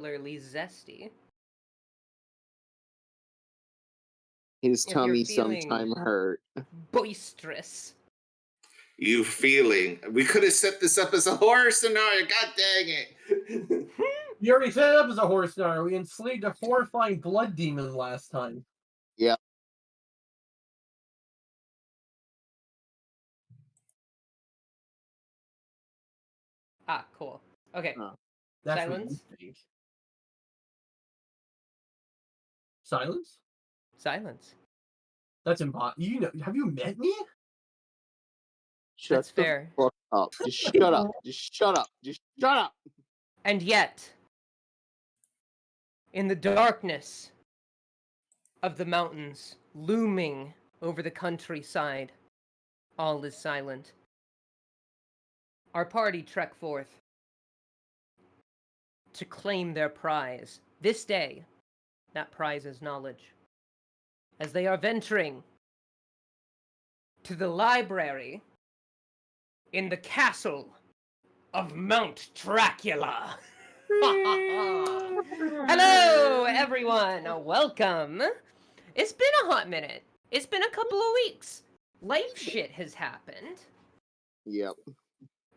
particularly zesty. His If you're tummy feeling sometime hurt. boisterous. You feeling? We could have set this up as a horror scenario. God dang it! You already set it up as a horror scenario. We enslaved a horrifying blood demon last time. Yeah. Ah, cool. Okay. That's Silence. what you think. Silence? Silence. That's impossible. You know? Have you met me? Shut That's the fair. fuck up. Just shut up. Just shut up. Just shut up. And yet, in the darkness of the mountains looming over the countryside, all is silent. Our party trek forth to claim their prize. This day, that prize is knowledge. As they are venturing to the library in the castle of Mount Dracula. Hello, everyone. Welcome. It's been a hot minute. It's been a couple of weeks. Life shit has happened. Yep.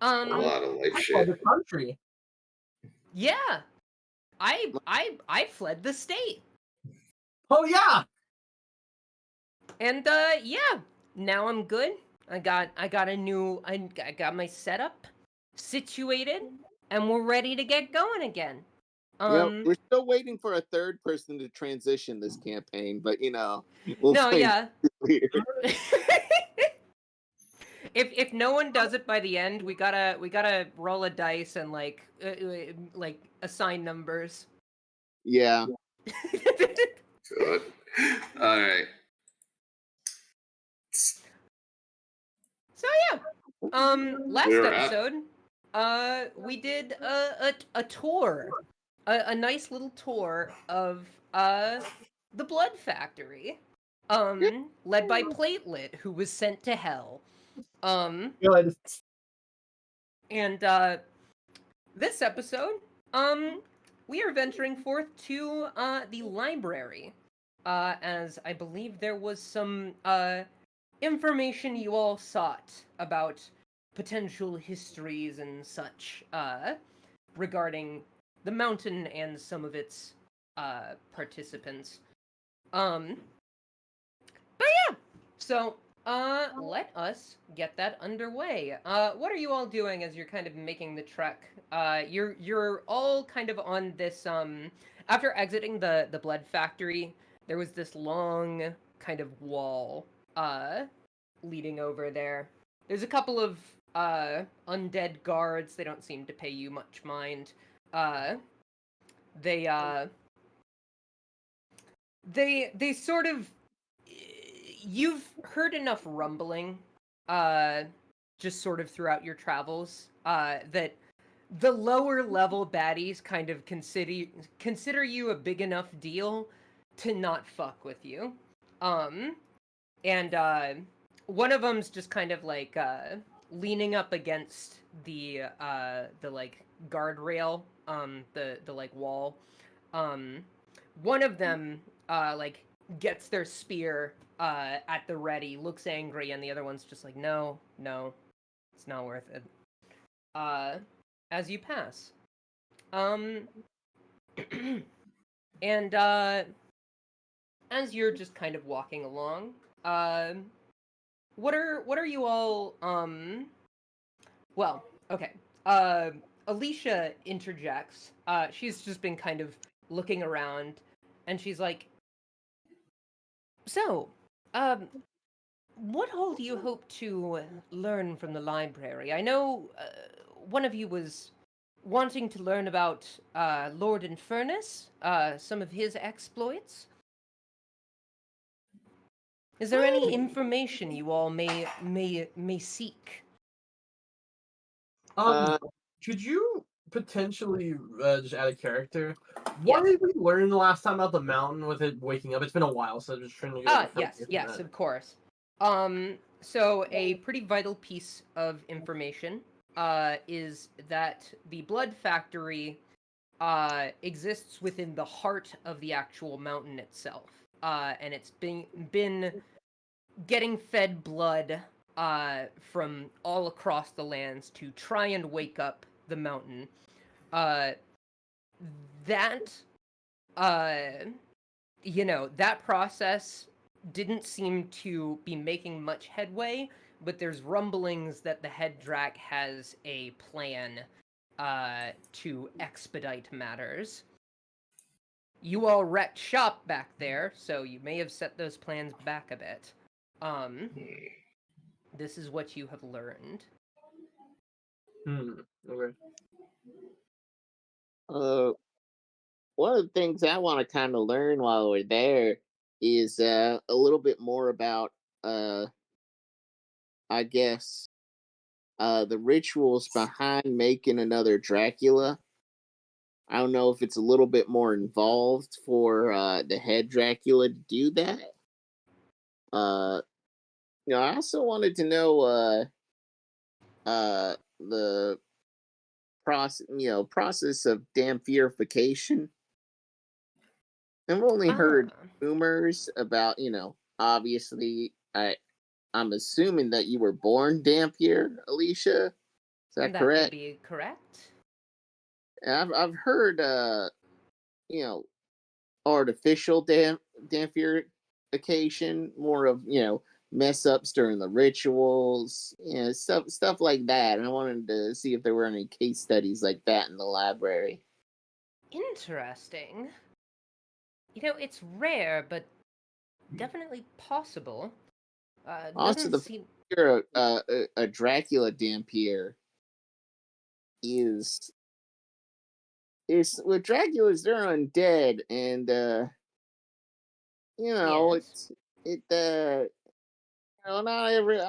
A lot of life I shit. the country. Yeah. I fled the state. Oh yeah. And yeah, now I'm good. I got my setup situated, and we're ready to get going again. We're still waiting for a third person to transition this campaign, but we'll no, play yeah. weird. If no one does it by the end, we gotta roll a dice and like assign numbers. Yeah. Good. All right. So yeah, last episode, we did a tour, a nice little tour of the Blood Factory, led by Platelet, who was sent to hell. Good. And this episode, we are venturing forth to the library, as I believe there was some information you all sought about potential histories and such regarding the mountain and some of its participants. But yeah, so let us get that underway. What are you all doing as you're kind of making the trek? You're all kind of on this after exiting the Blood Factory, there was this long kind of wall leading over there. There's a couple of undead guards. They don't seem to pay you much mind. They sort of, you've heard enough rumbling just sort of throughout your travels that the lower level baddies kind of consider you a big enough deal to not fuck with you. And one of them's just kind of like leaning up against the like guardrail, the like wall. One of them like gets their spear at the ready, looks angry, and the other one's just like, no, it's not worth it. As you pass. And as you're just kind of walking along, what are you all well, okay. Alicia interjects. She's just been kind of looking around, and she's like, so, what all do you hope to learn from the library? I know one of you was wanting to learn about Lord Infernus, some of his exploits. Is there any information you all may seek? Could you potentially just add a character? What did we learn the last time about the mountain with it waking up? It's been a while, so I'm just trying to get yes, of course. So a pretty vital piece of information is that the Blood Factory exists within the heart of the actual mountain itself, and it's been getting fed blood from all across the lands to try and wake up the mountain. That that process didn't seem to be making much headway, but there's rumblings that the head Drac has a plan to expedite matters. You all wrecked shop back there, so you may have set those plans back a bit. This is what you have learned. Okay. One of the things I want to kind of learn while we're there is a little bit more about, I guess, the rituals behind making another Dracula. I don't know if it's a little bit more involved for the head Dracula to do that. I also wanted to know the process of dampification. I've only heard rumors about, obviously I'm assuming that you were born Dampier, Alicia. Is that correct? That would be correct. I've heard artificial dampification, more of, mess ups during the rituals, stuff like that. And I wanted to see if there were any case studies like that in the library. Interesting. It's rare, but definitely possible. Also, a Dracula Dampier is with Draculas, they're undead, and Yes. not every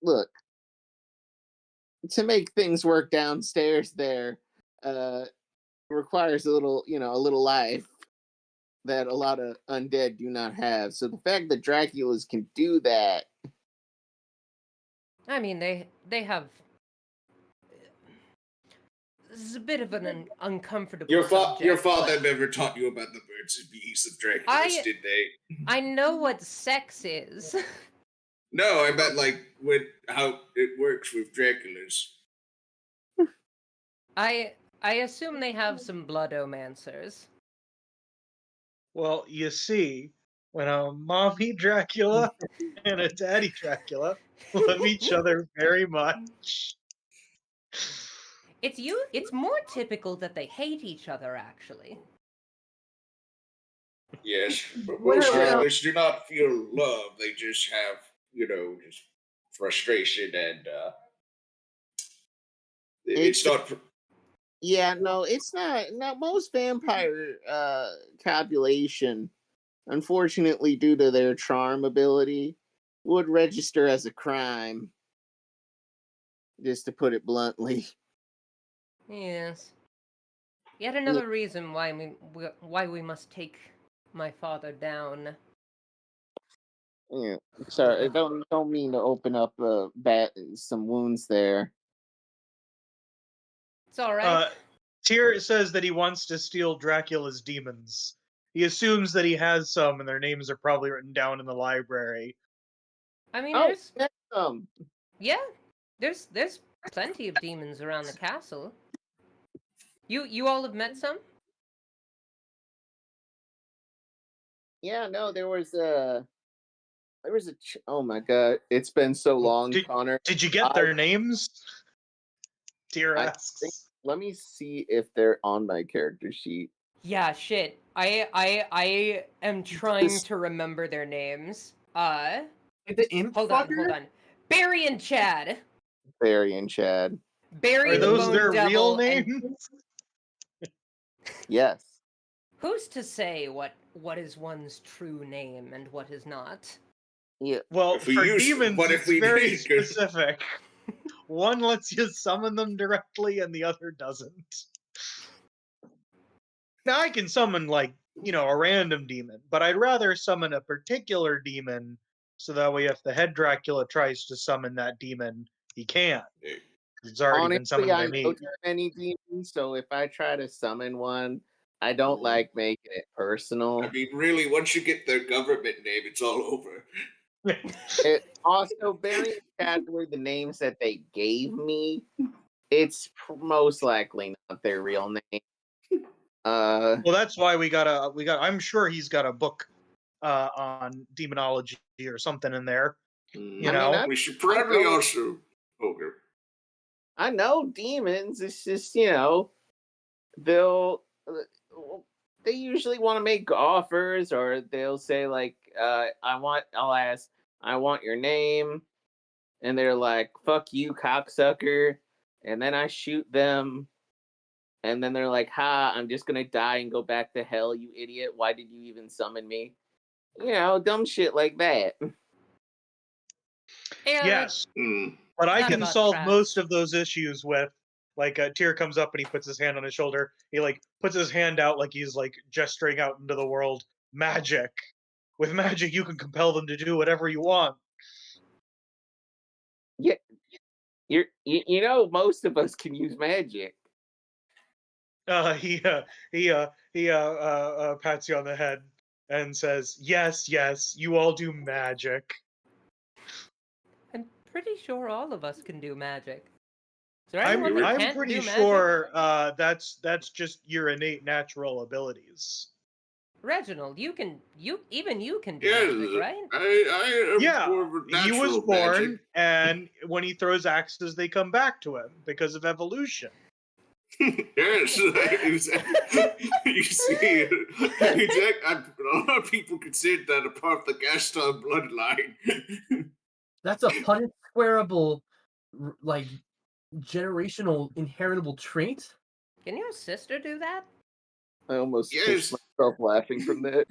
look, to make things work downstairs there requires a little life that a lot of undead do not have. So the fact that Draculas can do that, I mean, they have. This is a bit of an uncomfortable subject. Your father never taught you about the birds and bees of Draculas, did they? I know what sex is. No, I meant like how it works with Draculas. I assume they have some bloodomancers. Well, you see, when a mommy Dracula and a daddy Dracula love each other very much. It's more typical that they hate each other, actually. Yes, but most Dracula's do not feel love. They just have, just frustration, and it's not. Yeah, no, it's not. Now, most vampire copulation, unfortunately, due to their charm ability, would register as a crime. Just to put it bluntly. Yes. Yet another reason why we must take my father down. Yeah, sorry, I don't mean to open up some wounds there. It's all right. Tyr says that he wants to steal Dracula's demons. He assumes that he has some, and their names are probably written down in the library. I mean, there's plenty of demons around the castle. You all have met some? Yeah, no, there was a oh my god, it's been so long, Connor. Did you get their names? Tyr asks. Let me see if they're on my character sheet. Yeah, shit. I am trying to remember their names. Hold on. Barry and Chad. Barry and Chad. Barry Are the those Bone their Devil real names? Yes. Who's to say what is one's true name and what is not? Yeah. Well, for demons, it's very specific. One lets you summon them directly, and the other doesn't. Now, I can summon, a random demon, but I'd rather summon a particular demon, so that way if the head Dracula tries to summon that demon, he can. it's already been Honestly, summoned by I me. know too many demons, so if I try to summon one, I don't like making it personal. I mean, really, once you get their government name, it's all over. It also, bearing in category the names that they gave me, it's most likely not their real name. Well, that's why we got. I'm sure he's got a book on demonology or something in there. You know, We should probably also. Okay. I know demons. It's just they usually want to make offers, or they'll say like, I'll ask, I want your name, and they're like, fuck you, cocksucker, and then I shoot them, and then they're like, ha, I'm just gonna die and go back to hell, you idiot. Why did you even summon me? Dumb shit like that. yes, but I can solve most of those issues with, like, a Tyr comes up and he puts his hand on his shoulder. He like puts his hand out like he's like gesturing out into the world. Magic. With magic, you can compel them to do whatever you want. Yeah, most of us can use magic. He pats you on the head and says, "Yes, yes, you all do magic." I'm pretty sure all of us can do magic. I'm pretty sure that's just your innate natural abilities. Reginald, you can do magic, right? I am more of a he was natural born, magic. and when he throws axes, they come back to him because of evolution. Yes, exactly. You see, exactly. A lot of people consider that a part of the Gaston bloodline. That's a Punnett squareable, like, generational inheritable trait. Can your sister do that? I almost pissed myself laughing from that.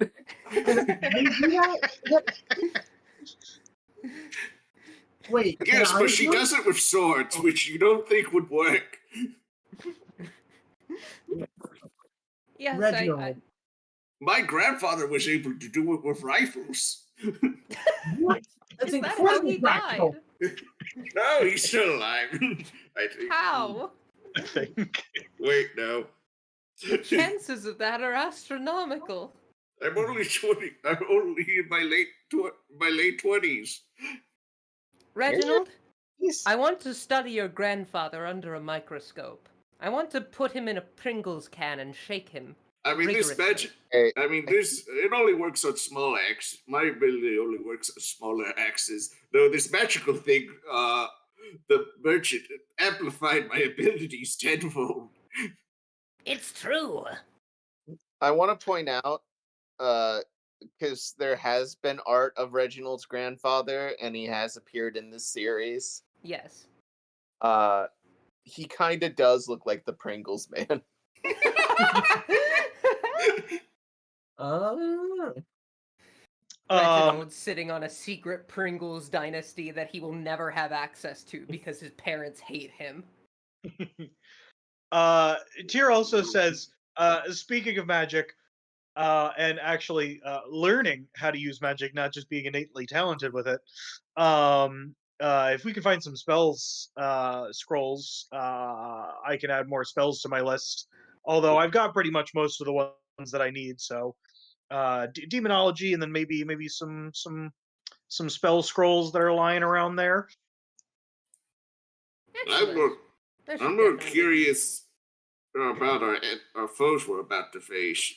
Wait. Yes, but she does it with swords, which you don't think would work. Yes, Reginald. My grandfather was able to do it with rifles. What? That's incredibly practical. No, he's still alive. I think. How? I think. Wait, no. The chances of that are astronomical. I'm only 20. I'm only in my late 20s. Reginald, I want to study your grandfather under a microscope. I want to put him in a Pringles can and shake him. I mean, this magic. I mean, it only works on small axes. My ability only works on smaller axes. Though this magical thing, the merchant amplified my abilities tenfold. It's true. I want to point out, because there has been art of Reginald's grandfather, and he has appeared in this series. Yes. He kind of does look like the Pringles man. Reginald sitting on a secret Pringles dynasty that he will never have access to because his parents hate him. Tyr also says, speaking of magic, and actually learning how to use magic, not just being innately talented with it, if we can find some scrolls, I can add more spells to my list. Although I've got pretty much most of the ones that I need, so demonology, and then maybe some spell scrolls that are lying around there. I'm more curious about our foes we're about to face.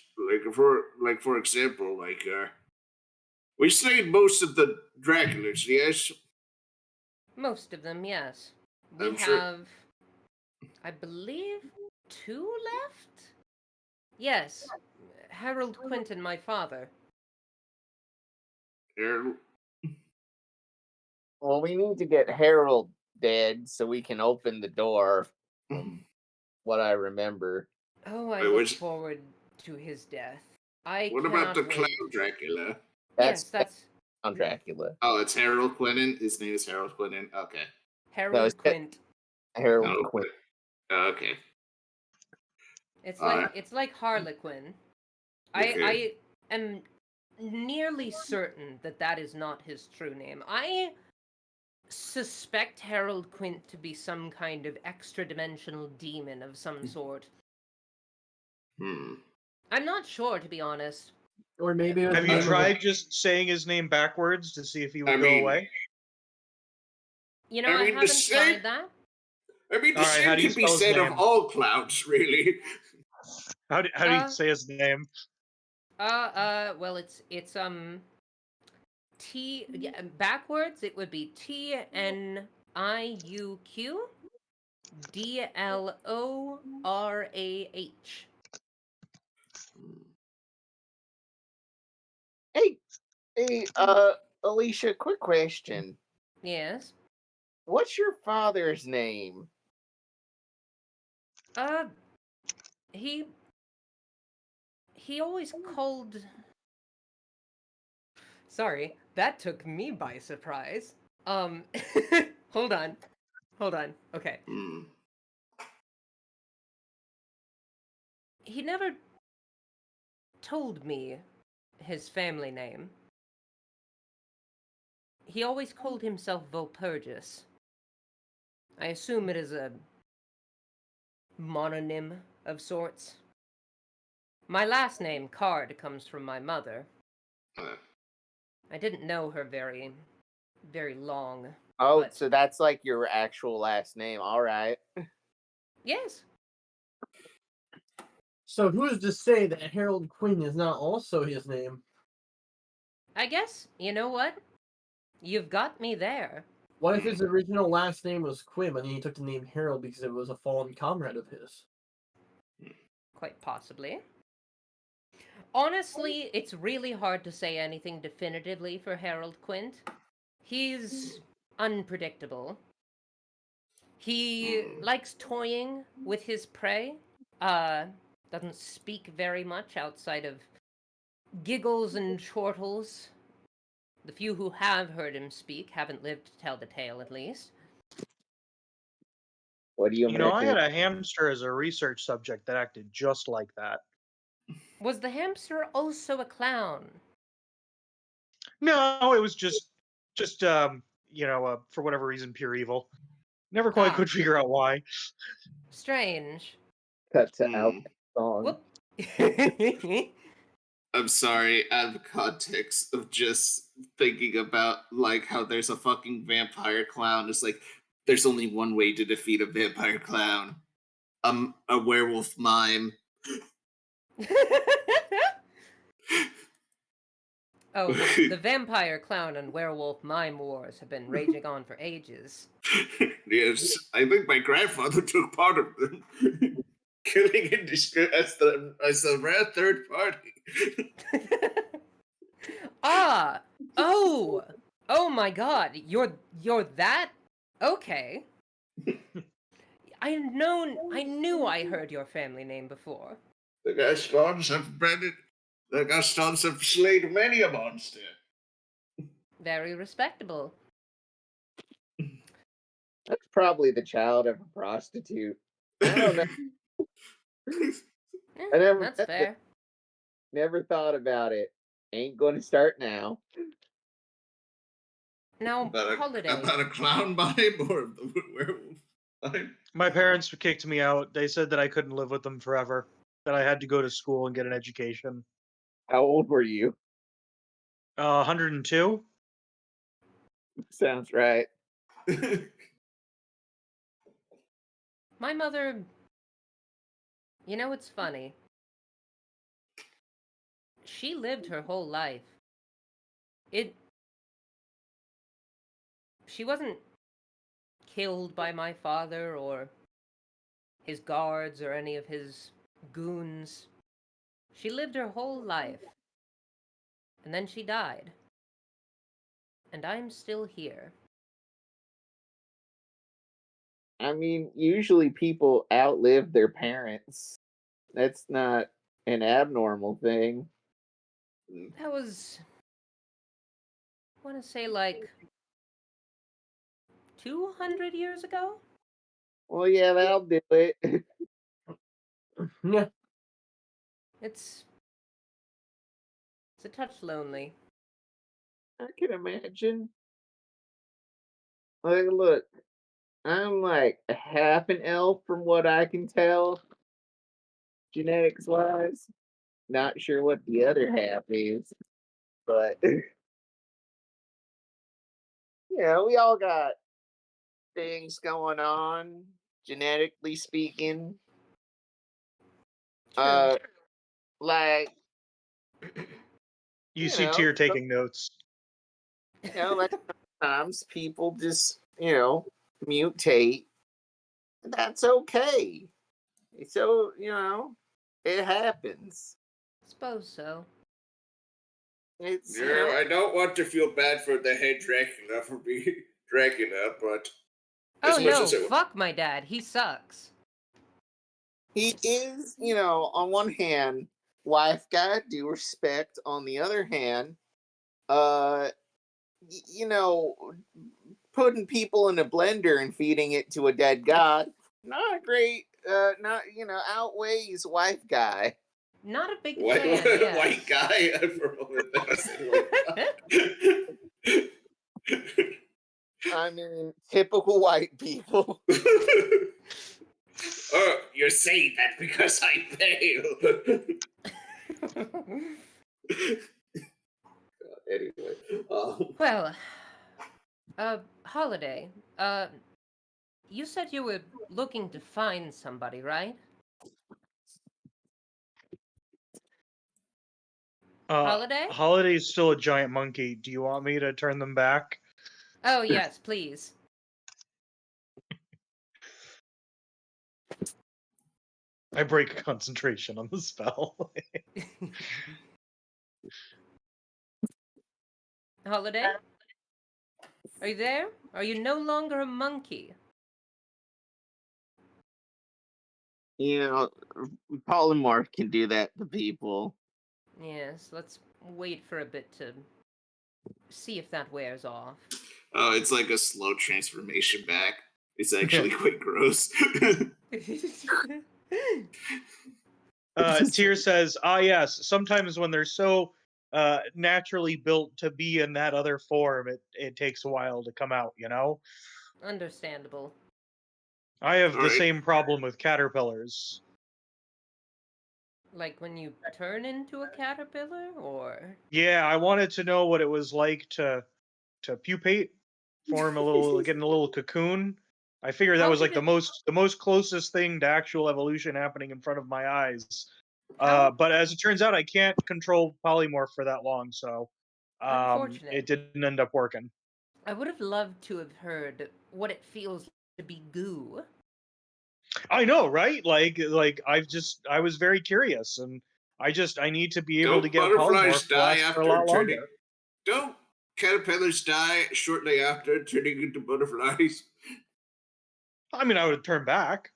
For example, we slayed most of the Draculas, yes? Most of them, yes. We I'm have, sure. I believe, 2 left? Yes. Harold Quinton, my father. Harold? Well, we need to get Harold dead so we can open the door. What I remember. Oh, I look forward to his death. What about the clown Dracula? That's Clown Dracula. Oh, it's Harold Quinton. His name is Harold Quinton. Okay. Harold Quint. Harold Quint. Okay. It's like Harlequin. I am nearly certain that is not his true name. suspect Harold Quint to be some kind of extra-dimensional demon of some sort. I'm not sure, to be honest. Or maybe it was Have the you name of a- tried just saying his name backwards to see if he would go away? You know, I I mean, the haven't same- tried that. I mean, the Alright, how same do you can be spell his said of name? all clowns, really. How do you say his name? Well, it's T, yeah, backwards it would be TNIUQ DLORAH. Hey, Alicia, quick question. Yes. What's your father's name? He always called. Sorry, that took me by surprise. Hold on. Okay. He never told me his family name. He always called himself Volpurgis. I assume it is a mononym of sorts. My last name, Card, comes from my mother. I didn't know her very long. Oh, but... so that's like your actual last name. All right. Yes. So who's to say that Harold Quinn is not also his name? I guess, you know what? You've got me there. What if his original last name was Quinn, and then he took the name Harold because it was a fallen comrade of his? Quite possibly. Honestly, it's really hard to say anything definitively for Harold Quint. He's unpredictable. He likes toying with his prey. Doesn't speak very much outside of giggles and chortles. The few who have heard him speak haven't lived to tell the tale, at least. What do you You know, I had a hamster as a research subject that acted just like that. Was the hamster also a clown? No, it was just for whatever reason, pure evil. Never quite could figure out why. Strange. Cut to out song. Whoop. I'm sorry, out of the context of just thinking about like how there's a fucking vampire clown. It's like there's only one way to defeat a vampire clown. A werewolf mime. Oh, the vampire clown and werewolf mime wars have been raging on for ages. Yes, I think my grandfather took part of them. Killing indiscreet as a rare third party. Oh my god, you're that? Okay. I knew I heard your family name before. The Gastons have slayed many a monster. Very respectable. That's probably the child of a prostitute. I don't know. That's fair. Never thought about it. Ain't gonna start now. Now, Holiday. About a clown mime or the werewolf mime? My parents kicked me out. They said that I couldn't live with them forever. That I had to go to school and get an education. How old were you? 102? Sounds right. My mother... You know, it's funny. She lived her whole life. She wasn't killed by my father or his guards or any of his goons. She lived her whole life. And then she died. And I'm still here. I mean, usually people outlive their parents. That's not an abnormal thing. That was... I want to say like 200 years ago? Well, yeah, that'll do it. Yeah. It's a touch lonely. I can imagine. look, I'm like a half an elf from what I can tell, genetics wise. Not sure what the other half is, but yeah, we all got things going on, genetically speaking. True. Like You see Tyr taking notes. like sometimes people just mutate. That's okay. So it happens. Suppose so. It's I don't want to feel bad for the head Dracula for being Dracula, but Oh no, fuck my dad. He sucks. he is, on one hand, wife guy, due respect. On the other hand, putting people in a blender and feeding it to a dead god, not great. Not outweighs wife guy. Not a big fan. Yes. White guy for a moment. I mean, typical white people. Oh, you're saying that because I fail. Anyway. Well, Holiday, you said you were looking to find somebody, right? Holiday? Holiday's still a giant monkey. Do you want me to turn them back? Oh, yes, please. I break concentration on the spell. Holiday? Are you there? Are you no longer a monkey? Polymorph can do that to people. Yes, let's wait for a bit to see if that wears off. Oh, it's like a slow transformation back. It's actually quite gross. Tyr says, yes, sometimes when they're so naturally built to be in that other form, it takes a while to come out, Understandable. I have the same problem with caterpillars. Like when you turn into a caterpillar, or? Yeah, I wanted to know what it was like to pupate, form getting a little cocoon. I figured that was like the most closest thing to actual evolution happening in front of my eyes. But as it turns out, I can't control polymorph for that long, so it didn't end up working. I would have loved to have heard what it feels to be goo. I know, right? Like I was very curious, and I need to be able to get polymorph last for a lot longer. Don't caterpillars die shortly after turning into butterflies? I mean, I would turn back.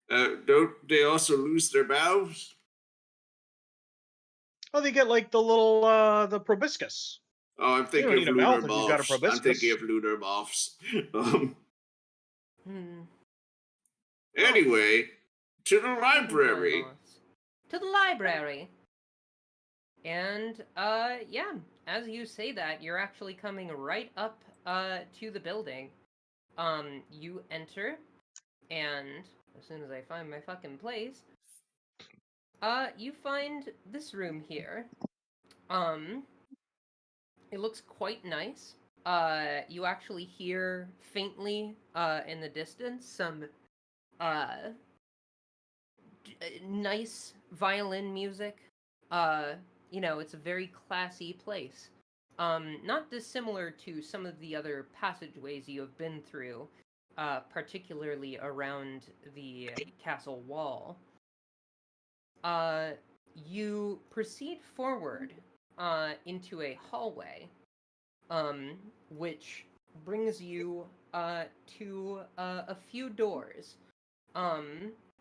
Don't they also lose their mouths? Oh, they get like the little the proboscis. Oh, I'm thinking of lunar moths. I'm thinking of lunar moths. Anyway, to the library. To the library. And yeah, as you say that, you're actually coming right up to the building. You enter, and as soon as I find my fucking place, you find this room here. It looks quite nice. You actually hear faintly in the distance some nice violin music. It's a very classy place. Not dissimilar to some of the other passageways you have been through, particularly around the castle wall. You proceed forward into a hallway, which brings you to a few doors.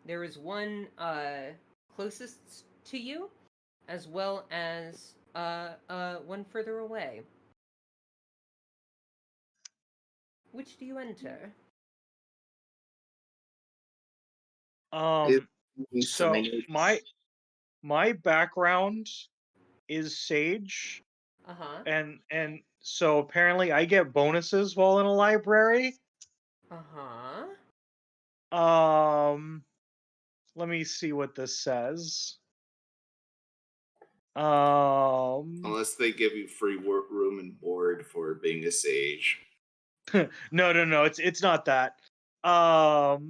There is one closest to you, as well as one further away. Which do you enter? So my background is sage. Uh-huh. And So apparently I get bonuses while in a library. Let me see what this says. Unless they give you free room and board for being a sage. No, it's not that. Oh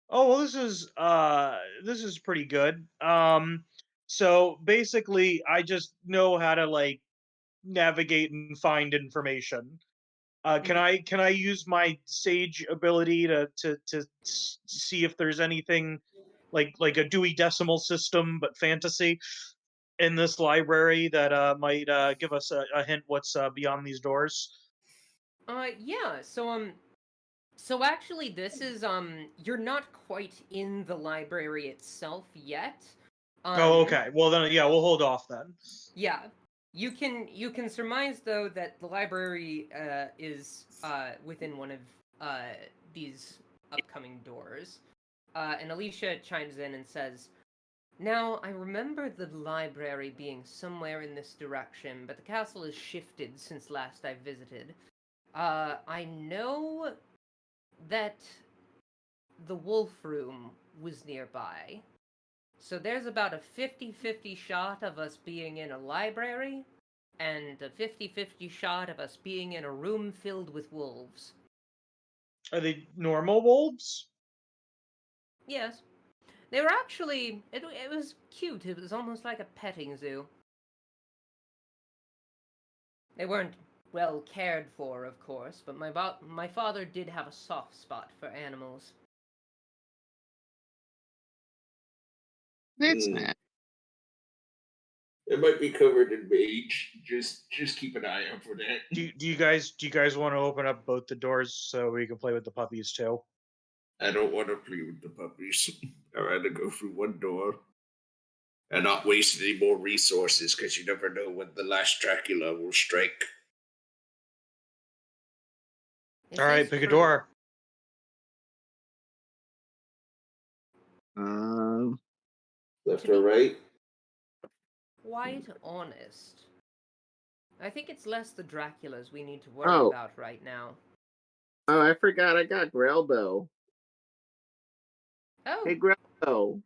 well, this is pretty good. So basically, I just know how to like navigate and find information. Can I use my sage ability to see if there's anything like a Dewey Decimal System but fantasy in this library that might give us a hint what's beyond these doors? Yeah. So actually, this is you're not quite in the library itself yet. Oh, okay. Well then, yeah, we'll hold off then. Yeah, you can surmise though that the library is within one of these upcoming doors. And Alicia chimes in and says, "Now I remember the library being somewhere in this direction, but the castle has shifted since last I visited. I know that the wolf room was nearby. So there's about a 50-50 shot of us being in a library and a 50-50 shot of us being in a room filled with wolves." Are they normal wolves? Yes. They were actually, it was cute. It was almost like a petting zoo. They weren't well cared for, of course, but my father did have a soft spot for animals. That's not. It might be covered in mage. Just keep an eye out for that. Do you guys want to open up both the doors so we can play with the puppies too? I don't want to play with the puppies. I'd rather go through one door and not waste any more resources because you never know when the last Dracula will strike. All right, pick a door. Left or right? Quite honest, I think it's less the Draculas we need to worry about right now. Oh, I forgot I got Grelbo. Oh. Hey, Grelbo.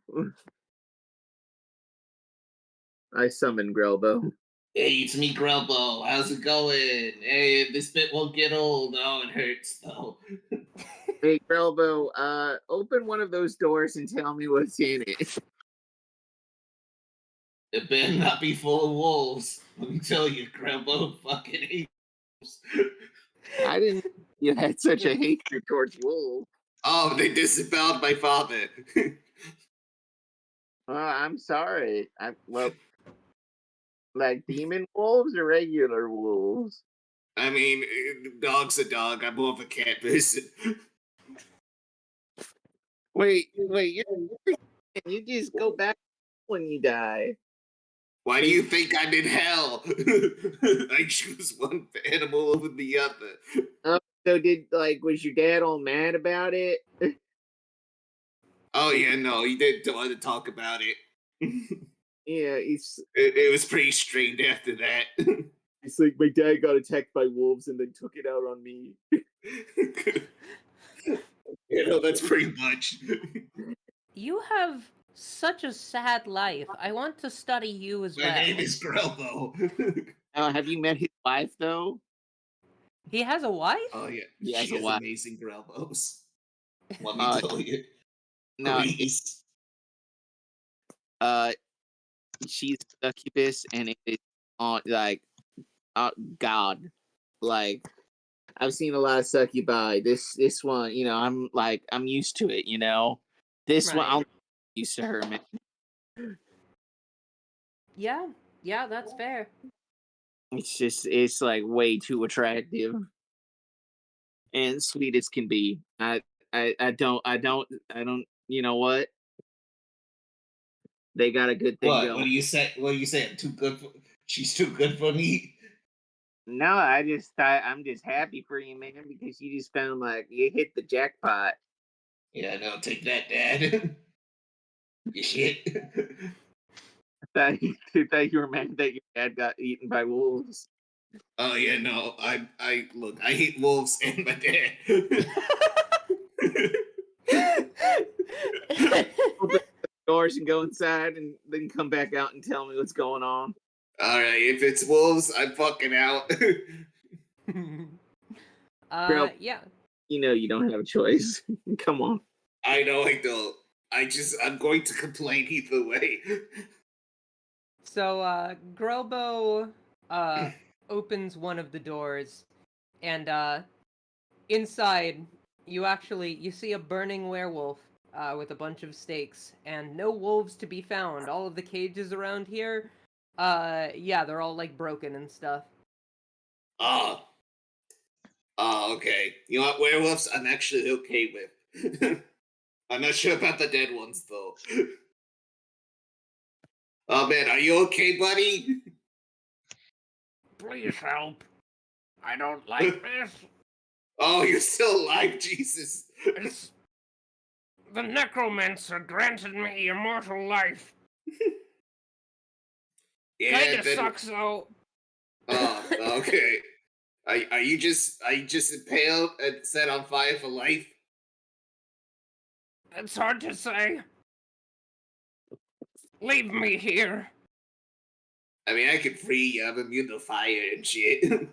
I summoned Grelbo. Hey, it's me, Grelbo. How's it going? Hey, this bit won't get old. Oh, it hurts, though. Hey, Grelbo, open one of those doors and tell me what's in it. It better not be full of wolves. Let me tell you, Grelbo fucking hates wolves. I didn't know you had such a hatred towards wolves. Oh, they disavowed my father. I'm sorry. Well, like demon wolves or regular wolves? I mean, dog's a dog. I'm more of a cat person. Wait, you just go back when you die. Why do you think I'm in hell? I choose one animal over the other. Oh, so was your dad all mad about it? Oh yeah, no, he didn't want to talk about it. Yeah, it was pretty strained after that. It's like my dad got attacked by wolves and then took it out on me. That's pretty much. You have such a sad life. I want to study you as well. My name is Grelbo. Have you met his wife though? He has a wife? Oh yeah, he has she has amazing Grelbos. Let me tell you. No, please. She's a succubus, and it is God, like I've seen a lot of succubi. This one, I'm used to it. This one, I'm used to her, man. Yeah, that's fair. It's like way too attractive and sweet as can be. I don't. You know what? They got a good thing going. What do you say? What do you say? I'm too good for. She's too good for me. No, I'm just happy for you, man, because you just found you hit the jackpot. Yeah, no, take that, Dad. You shit. That you were mad that your dad got eaten by wolves. Oh yeah, no. I look. I hate wolves and my dad. Open the doors and go inside, and then come back out and tell me what's going on. All right, if it's wolves, I'm fucking out. Girl, yeah. you know you don't have a choice. Come on. I know I don't. I'm going to complain either way. So, Grelbo, opens one of the doors, and, inside, you see a burning werewolf, with a bunch of stakes, and no wolves to be found. All of the cages around here, yeah, they're all, like, broken and stuff. Oh, okay. You know what, werewolves, I'm actually okay with. I'm not sure about the dead ones, though. Oh, man, are you okay, buddy? Please help. I don't like this. Oh, you're still alive, Jesus. The necromancer granted me immortal life. Yeah, Kinda sucks, though. Oh, okay. Are you just impaled and set on fire for life? It's hard to say. Leave me here. I mean, I can free you. I'm immune to fire and shit.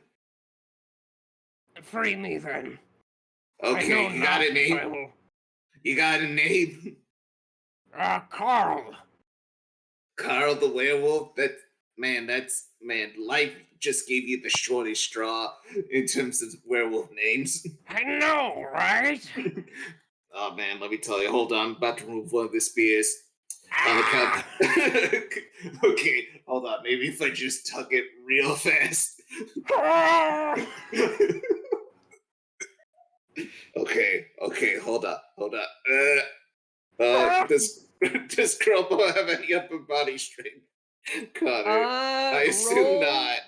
Free me then. Okay, you got a name? You got a name? Carl. Carl the werewolf? Life just gave you the shortest straw in terms of werewolf names. I know, right? Oh man, let me tell you. Hold on, I'm about to remove one of the spears. On the count. Okay, hold on. Maybe if I just tug it real fast. Okay, hold up. Does Crumbo have any upper body strength? Connor, I assume not.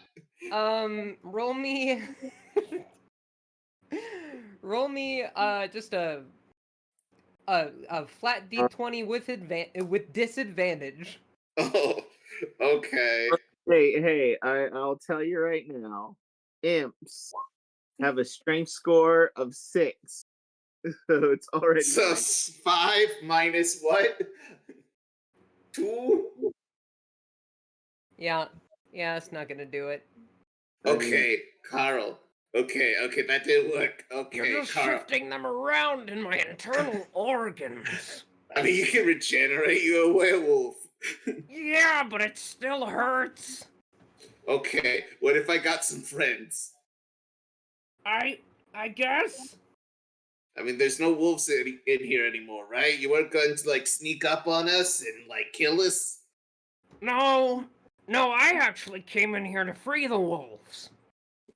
Roll me... roll me, just a flat d20 with disadvantage. Oh, okay. Hey, I'll tell you right now. Imps have a strength score of 6. So it's already So 5 minus what? 2? Yeah, it's not gonna do it. Okay, Carl. Okay, that didn't work. Okay, You're just Carl. shifting them around in my internal organs. I mean, you can regenerate. You're a werewolf. Yeah, but it still hurts. Okay, what if I got some friends? I guess. I mean, there's no wolves in here anymore, right? You weren't going to, like, sneak up on us and, like, kill us? No, I actually came in here to free the wolves.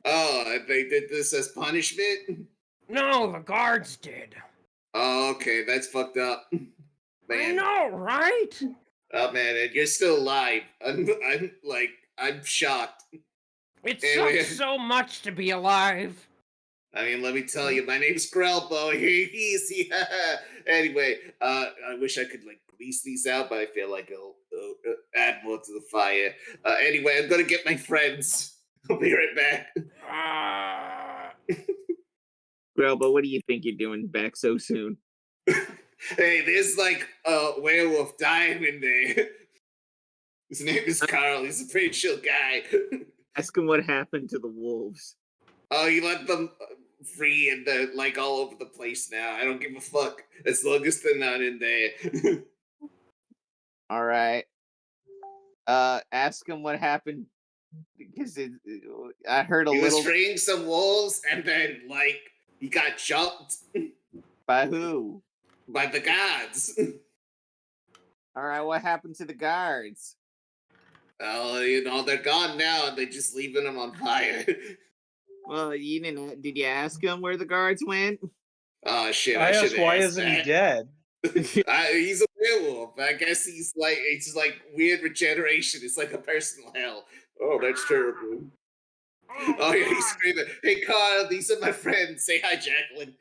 Oh, they did this as punishment? No, the guards did. Oh, okay, that's fucked up. Man. I know, right? Oh, man, and you're still alive. I'm shocked. It Anyway. sucks so much to be alive. I mean, let me tell you, my name's Grelbo. Easy. Anyway, I wish I could, like, grease these out, but I feel like it'll add more to the fire. Anyway, I'm gonna get my friends. I'll be right back. Grelbo, what do you think you're doing back so soon? Hey, there's, like, a werewolf dying in there. His name is Carl. He's a pretty chill guy. Ask him what happened to the wolves. Oh, you let them free and they're, like, all over the place now. I don't give a fuck as long as they're not in there. All right. Ask him what happened because I heard he little. was freeing some wolves and then, like, he got jumped. By who? By the guards. All right, what happened to the guards? Well, you know, they're gone now and they're just leaving them on fire. Well, you didn't. Did you ask him where the guards went? Oh shit! I asked, why isn't he dead? He's a werewolf. I guess it's like weird regeneration. It's like a personal hell. Oh, that's terrible. Oh yeah, he's screaming. Hey, Carl, these are my friends. Say hi, Jacqueline.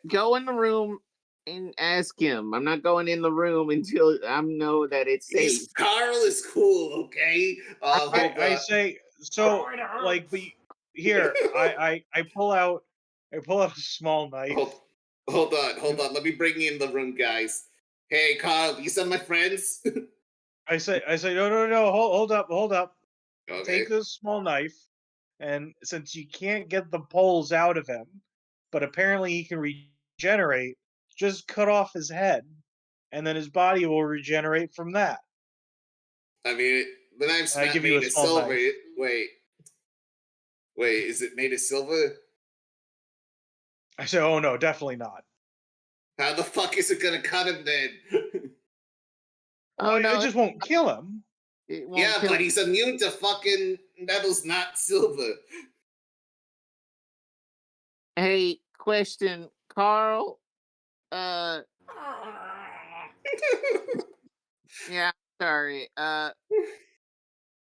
Go in the room and ask him. I'm not going in the room until I know that it's safe. Carl is cool, okay? I say so. Like, but here, I pull out a small knife. Hold on. Let me bring you in the room, guys. Hey, Carl, these are my friends. I say, no, hold up. Okay. Take this small knife, and since you can't get the poles out of him, but apparently he can regenerate, just cut off his head, and then his body will regenerate from that. I mean, the knife's I not give you made a of small silver. knife. Wait, is it made of silver? I say, oh no, definitely not. How the fuck is it gonna cut him then? Oh no, it just won't kill him. it won't Yeah, kill but he's immune to fucking metals, not silver. Hey, question, Carl. Yeah, sorry.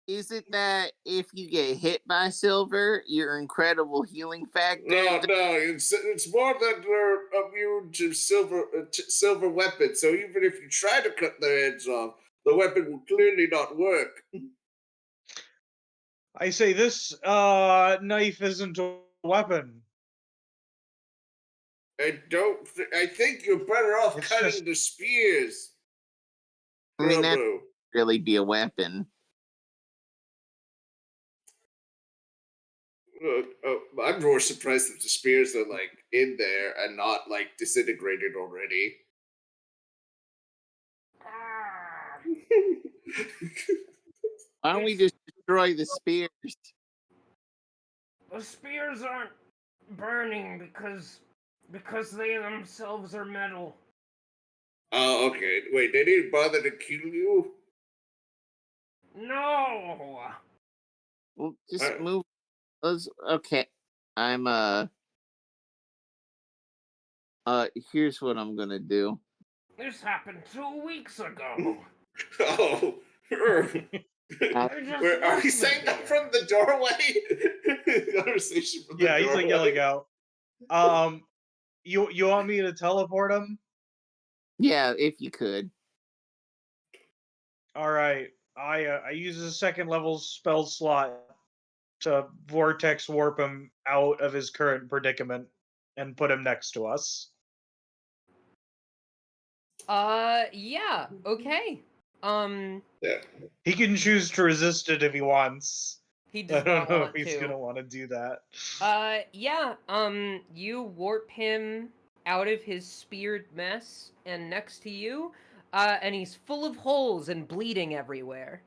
Is it that if you get hit by silver, your incredible healing factor? No, it's more that they're immune to silver weapons. So even if you try to cut their heads off, the weapon will clearly not work. I say this knife isn't a weapon. I think you're better off It's cutting just- the spears. I mean, that Probo. really be a weapon. I'm more surprised that the spears are like in there and not like disintegrated already. Why don't we just destroy the spears? The spears aren't burning because they themselves are metal. Oh, okay. Wait, they didn't bother to kill you? No. Well, just move. Okay. I'm here's what I'm gonna do. This happened 2 weeks ago. Oh. Are we saying that from the doorway? Conversation from the doorway. He's like yelling out. You want me to teleport him? Yeah, if you could. All right. I use a second level spell slot to vortex warp him out of his current predicament and put him next to us. Yeah, okay. Yeah. He can choose to resist it if he wants. He does I don't not know want if he's to. gonna want to do that. Yeah, you warp him out of his speared mess and next to you, and he's full of holes and bleeding everywhere.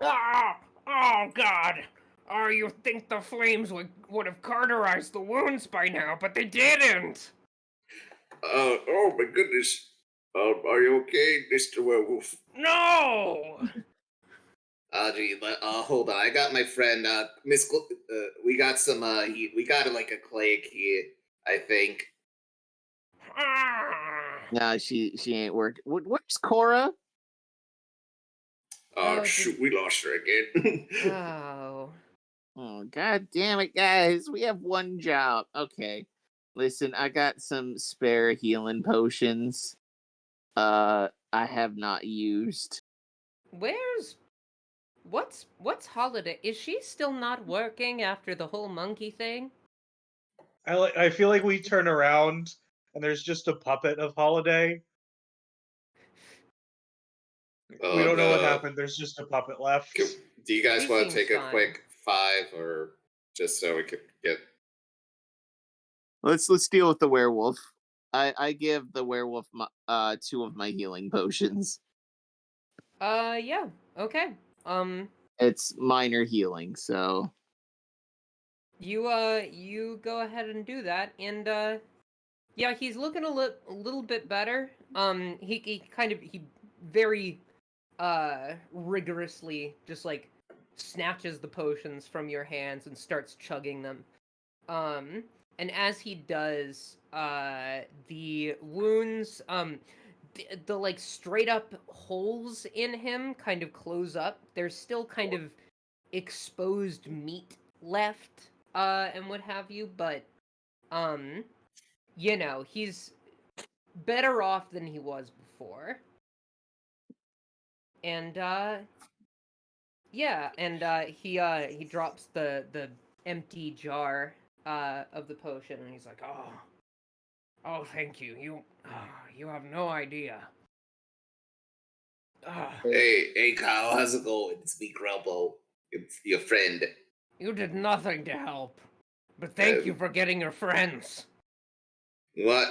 Ah! Oh God! Oh, you think the flames would have cauterized the wounds by now, but they didn't. Oh my goodness. Are you okay, Mr. Werewolf? No. Hold on. I got my friend, we got some, we got like a Cleric here, I think. Ah. No, she ain't working. Where's Cora? Oh, shoot, we lost her again. Oh. Oh, god damn it, guys. We have one job. Okay. Listen, I got some spare healing potions. I have not used. What's Holiday? Is she still not working after the whole monkey thing? I feel like we turn around and there's just a puppet of Holiday. We don't know what happened. There's just a puppet left. Do you guys want to take a fine. quick 5 or just so we could get... Let's deal with the werewolf. I give the werewolf 2 of my healing potions. Yeah. Okay. It's minor healing, so you go ahead and do that, and yeah, he's looking a little bit better. He very rigorously just like snatches the potions from your hands and starts chugging them. And as he does, the wounds, the like straight up holes in him kind of close up. There's still kind of exposed meat left, and what have you, but he's better off than he was before. And he drops the empty jar of the potion, and he's like, Oh, thank you. You have no idea. Hey, Kyle, how's it going? It's me, Grumbo, your friend. You did nothing to help, but thank you for getting your friends. You know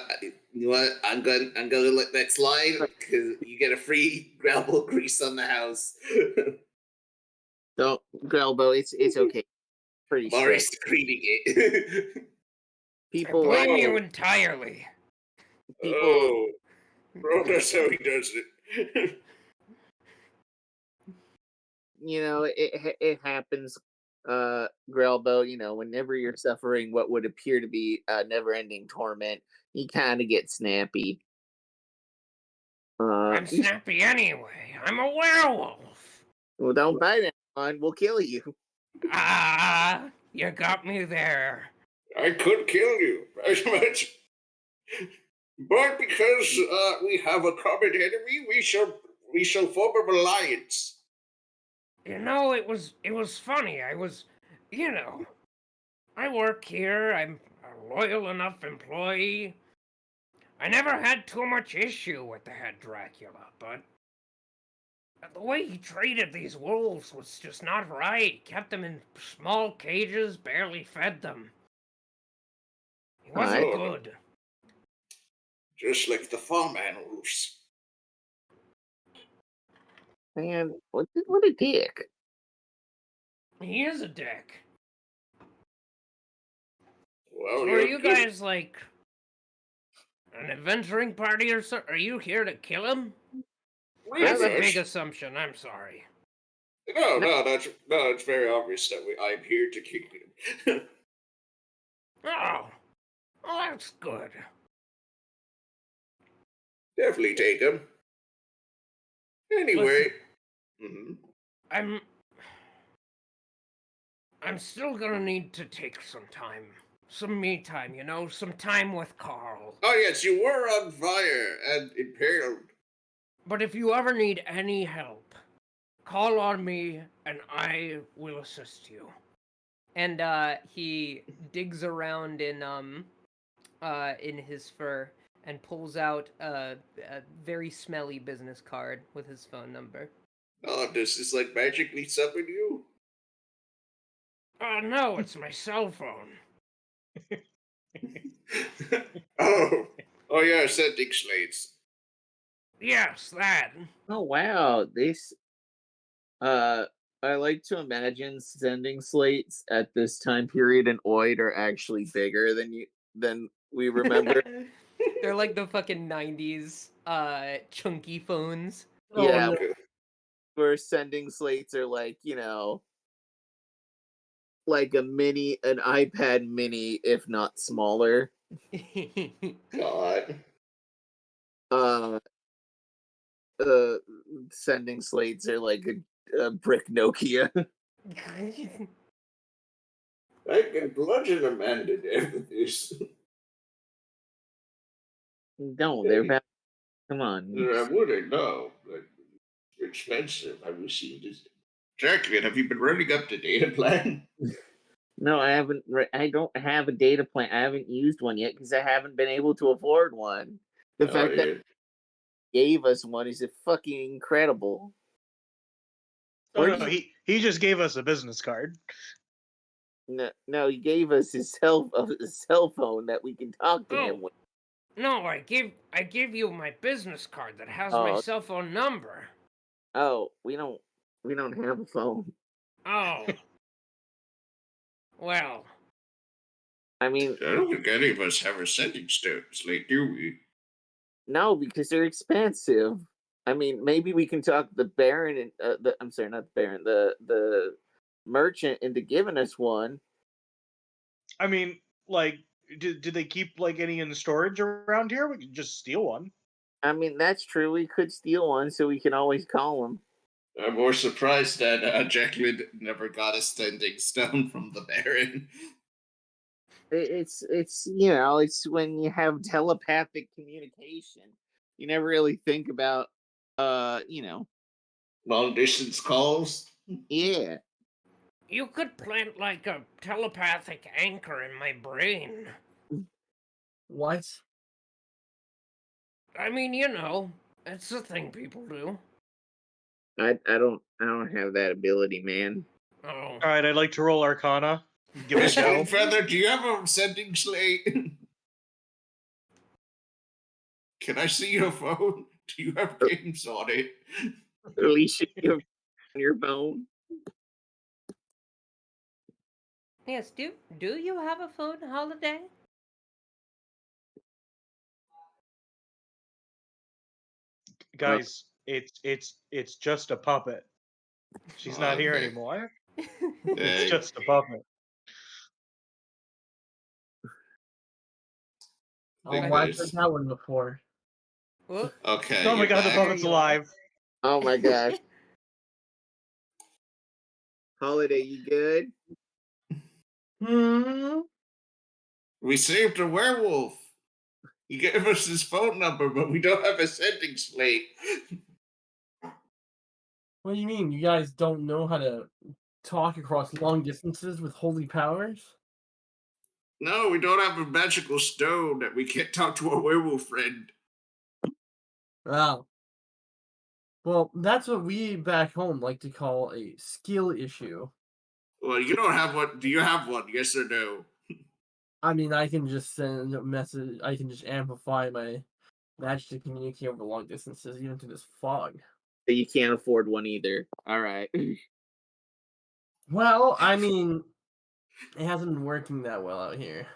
what? I'm gonna let that slide because you get a free Grumbo grease on the house. Don't, Grelbo, it's okay. Pretty I'm already strict. screening it. People I blame you entirely. Oh, bro, that's how he does it. It happens, Grelbo, whenever you're suffering what would appear to be never-ending torment, you kind of get snappy. I'm snappy anyway. I'm a werewolf. Well, don't bite anyone. We'll kill you. You got me there. I could kill you, very much. But because we have a common enemy, we shall form an alliance. It was funny. I work here. I'm a loyal enough employee. I never had too much issue with the head Dracula, but the way he treated these wolves was just not right. He kept them in small cages, barely fed them. He wasn't good. Just like the farm animals. Man, what a dick. He is a dick. Well, So are you guys like an adventuring party or something? Are you here to kill him? That's a big assumption. I'm sorry. No, it's very obvious that I'm here to kill him. Oh, well, that's good. Definitely take him. Anyway, I'm still gonna need to take some me time, some time with Carl. Oh yes, you were on fire and impaled. But if you ever need any help, call on me and I will assist you. And he digs around in his fur and pulls out a very smelly business card with his phone number. Oh, does this magically summon you? No, it's my cell phone. Oh yeah, sending slates. Yes, that. Oh wow, this I like to imagine sending slates at this time period in Oid are actually bigger than we remember. They're like the fucking 90s chunky phones. Yeah. Where sending slates are like an iPad mini, if not smaller. God. Sending slates are like a brick Nokia. I can bludgeon a man to death with this. No, they're bad. Come on. I wouldn't know. They're expensive. I received this. Jacqueline, have you been running up the data plan? No, I haven't. I don't have a data plan. I haven't used one yet because I haven't been able to afford one. The fact that gave us one is fucking incredible. Oh no, he just gave us a business card. No, he gave us his cell phone that we can talk to him with. No, I gave you my business card that has my cell phone number. Oh, we don't have a phone. Oh. Well. I mean, I don't think any of us have a sending slate, do we? No, because they're expensive. I mean, maybe we can talk the Baron and I'm sorry, not the Baron, the merchant into giving us one. I mean, did they keep any in storage around here? We could just steal one. I mean, that's true. We could steal one, so we can always call them. I'm more surprised that Jacqueline never got a sending stone from the Baron. It's it's when you have telepathic communication. You never really think about long distance calls. Yeah. You could plant like a telepathic anchor in my brain. What? I mean, it's a thing people do. I don't have that ability, man. Oh. All right, I'd like to roll Arcana. Give it a go. Feather, do you have a sending slate? Can I see your phone? Do you have games on it? Alicia, you have on your phone? Yes, do you have a phone, Holiday? Guys, it's just a puppet. She's not here anymore. It's just a puppet. Oh, I've heard that one before. Okay. Oh my god, the puppet's alive. Oh my gosh. Holiday, you good? We saved a werewolf. He gave us his phone number, but we don't have a sending slate. What do you mean? You guys don't know how to talk across long distances with holy powers? No, we don't have a magical stone that we can't talk to a werewolf friend. Wow. Well, that's what we back home like to call a skill issue. Well, you don't have one. Do you have one? Yes or no? I mean, I can just send a message. I can just amplify my magic to communicate over long distances, even through this fog. But you can't afford one either. All right. Well, I mean, it hasn't been working that well out here.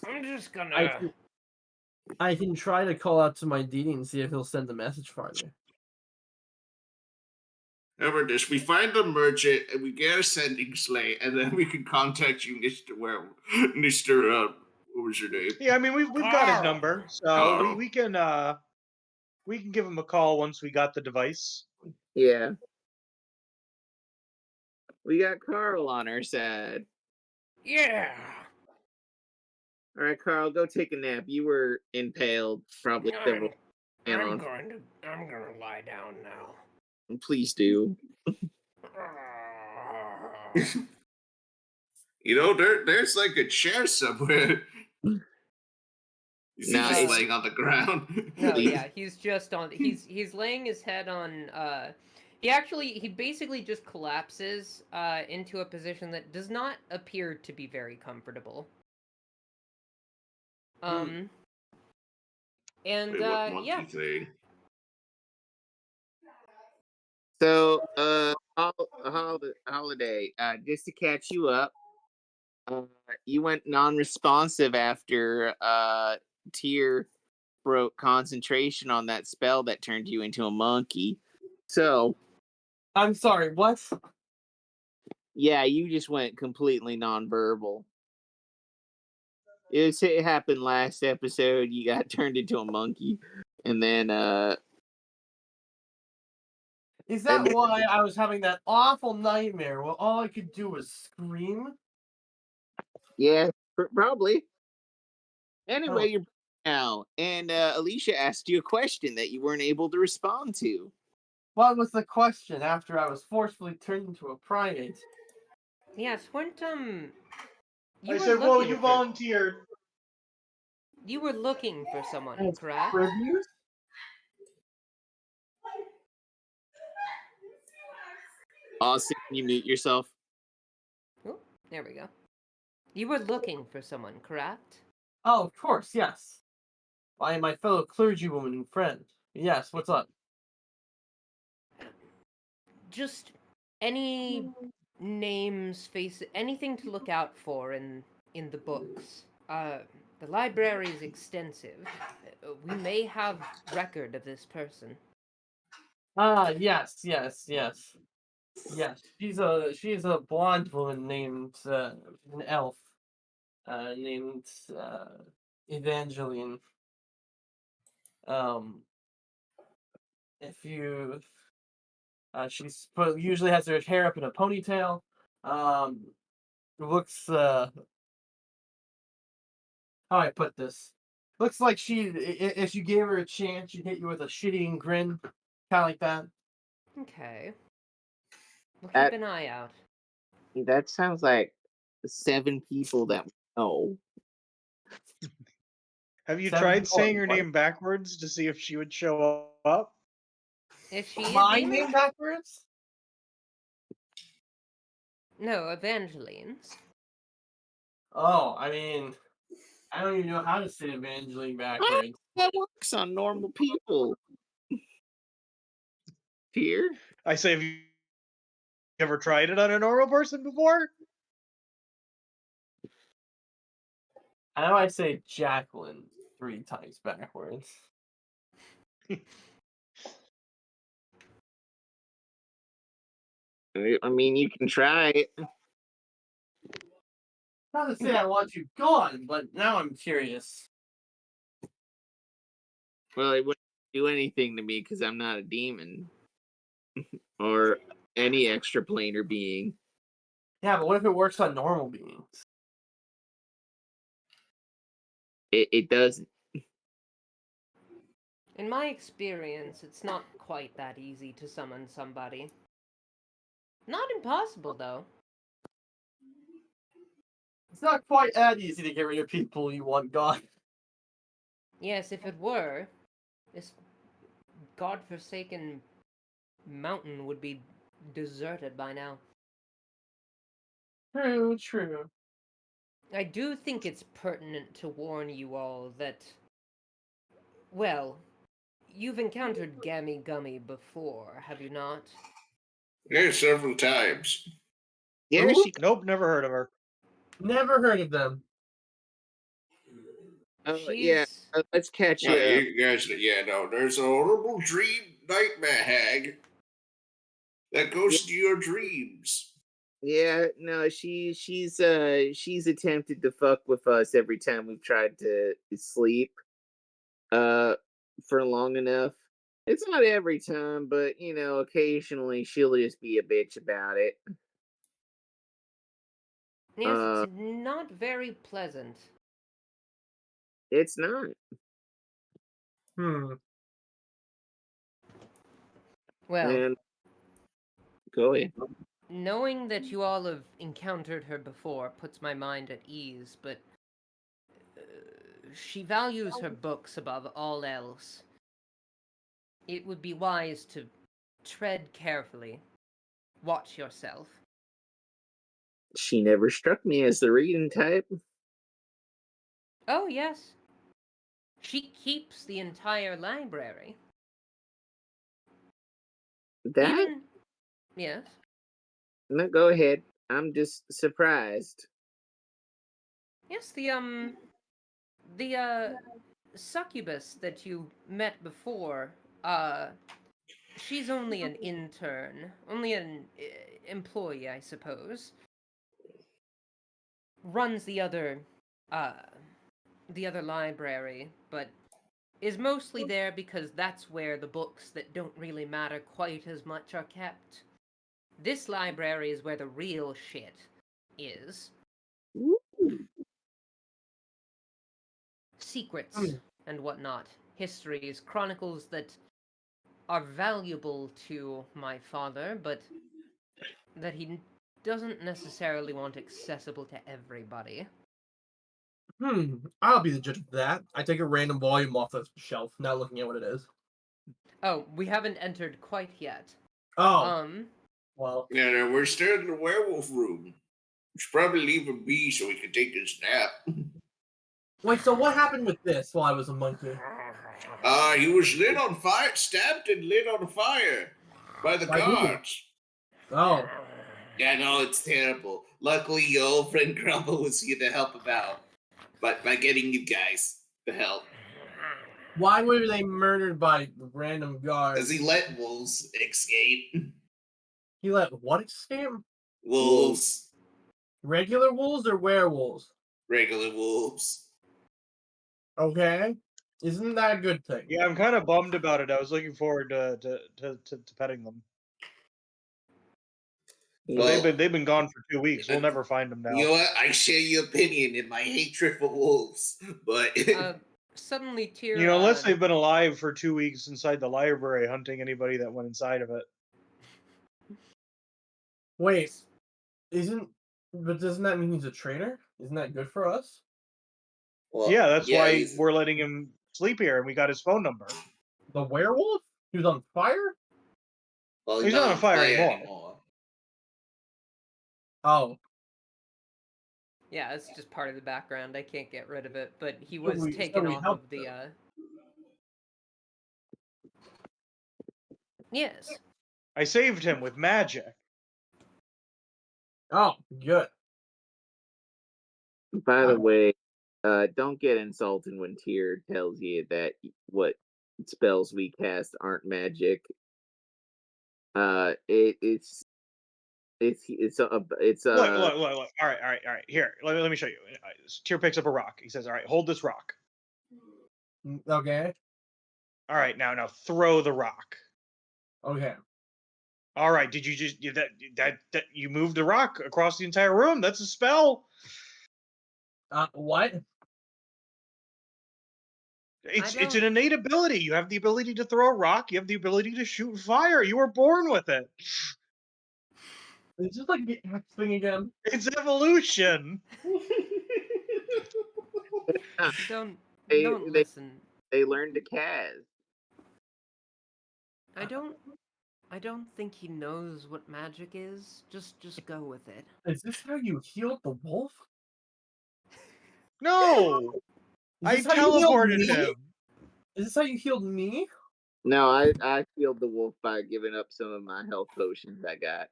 I'm just gonna. I can try to call out to my deity and see if he'll send the message farther. How about this? We find the merchant and we get a sending slate, and then we can contact you, Mr. Werewolf. Mr. What was your name? Yeah, I mean we've got his number, so we can give him a call once we got the device. Yeah. We got Carl on our side. Yeah. All right, Carl, go take a nap. You were impaled, probably several. I'm gonna lie down now. Please do. There's like a chair somewhere. He's just laying on the ground. No, yeah, he's just on. He's laying his head on. He basically just collapses into a position that does not appear to be very comfortable. And yeah. Thing? So, Holiday, just to catch you up, you went non-responsive after Tyr broke concentration on that spell that turned you into a monkey. So, I'm sorry, what? Yeah, you just went completely non-verbal. It happened last episode. You got turned into a monkey, and then Is that why I was having that awful nightmare where all I could do was scream? Yeah, probably. Anyway, you're now, and Alicia asked you a question that you weren't able to respond to. What was the question after I was forcefully turned into a primate? Yes, weren't I said, well, you volunteered. You were looking for someone, correct? Reviews? Austin, can you mute yourself? Oh, there we go. You were looking for someone, correct? Oh, of course, yes. I am my fellow clergywoman and friend. Yes, what's up? Just any names, faces, anything to look out for in the books. The library is extensive. We may have record of this person. Yes. Yes, she's a blonde woman named an elf, named Evangeline. If you, she's usually has her hair up in a ponytail. Looks how I put this. Looks like if you gave her a chance, she'd hit you with a shitty grin, kind of like that. Okay. We'll That- keep an eye out. That sounds like 7 people that we know. Have you 7 tried people saying at her once? name backwards to see if she would show up? Is she a My demon? name backwards? No, Evangeline's. Oh, I mean, I don't even know how to say Evangeline backwards. That works on normal people. Here? I say, have you ever tried it on a normal person before? How do I say Jacqueline 3 times backwards? I mean, you can try it. Not to say I want you gone, but now I'm curious. Well, it wouldn't do anything to me because I'm not a demon. Or any extra planar being. Yeah, but what if it works on normal beings? It doesn't. In my experience, it's not quite that easy to summon somebody. Not impossible, though. It's not quite that easy to get rid of people you want gone. Yes, if it were, this godforsaken mountain would be deserted by now. True, true. I do think it's pertinent to warn you all that, well, you've encountered Gammy Gummy before, have you not? Yeah, several times. Yeah, Who? she. Nope, never heard of her. Never heard of them. Yeah. She's... Let's catch Yeah, you up. you guys, no, there's a horrible dream nightmare hag that goes into your dreams. Yeah, no, she's attempted to fuck with us every time we've tried to sleep for long enough. It's not every time, but occasionally she'll just be a bitch about it. Yes, it's not very pleasant. It's not. Well, And go ahead. knowing that you all have encountered her before puts my mind at ease, but she values her books above all else. It would be wise to tread carefully. Watch yourself. She never struck me as the reading type. Oh, yes. She keeps the entire library. That? Even... Yes? No, go ahead. I'm just surprised. Yes, the succubus that you met before, she's only an intern, only an employee, I suppose. Runs the other library, but is mostly there because that's where the books that don't really matter quite as much are kept. This library is where the real shit is. Ooh. Secrets and whatnot. Histories, chronicles that are valuable to my father, but that he doesn't necessarily want accessible to everybody. I'll be the judge of that. I take a random volume off the shelf, not looking at what it is. Oh, we haven't entered quite yet. Oh. Well. Yeah, no, we're still in the werewolf room. We should probably leave him be so we can take his nap. Wait, so what happened with this while I was a monkey? He was lit on fire, stabbed and lit on fire by the By who? guards. Oh. Yeah, no, it's terrible. Luckily, your old friend Grumble was here to help him out. But by getting you guys the help. Why were they murdered by random guards? Because he let wolves escape. He let what escape? Wolves. Regular wolves or werewolves? Regular wolves. Okay. Isn't that a good thing? Yeah, I'm kind of bummed about it. I was looking forward to petting them. Well, they've been gone for 2 weeks. We'll never find them now. You know what? I share your opinion in my hatred for wolves, but Suddenly, Tyr. You know, unless they've been alive for 2 weeks inside the library hunting anybody that went inside of it. Wait, but doesn't that mean he's a traitor? Isn't that good for us? well, Yeah, that's why he's- we're letting him sleep here, and we got his phone number. The werewolf? He was on fire? well, He's not on fire anymore. Oh. Yeah, it's just part of the background. I can't get rid of it, but he was we taken off of helped the. Yes. I saved him with magic. Oh, good. By the way, don't get insulted when Tyr tells you that what spells we cast aren't magic. It's Look. All right. Here, let me show you. Tyr picks up a rock. He says, "All right, hold this rock." Okay. All right, now throw the rock. Okay. All right, did you just that you moved the rock across the entire room? That's a spell. What? It's an innate ability. You have the ability to throw a rock. You have the ability to shoot fire. You were born with it. Is this like the axe thing again? It's evolution. Don't They- listen. they learn to cast. I don't think he knows what magic is. Just go with it. Is this how you healed the wolf? No, I Is this how you healed teleported me? him. Is this how you healed me? No, I healed the wolf by giving up some of my health potions I got.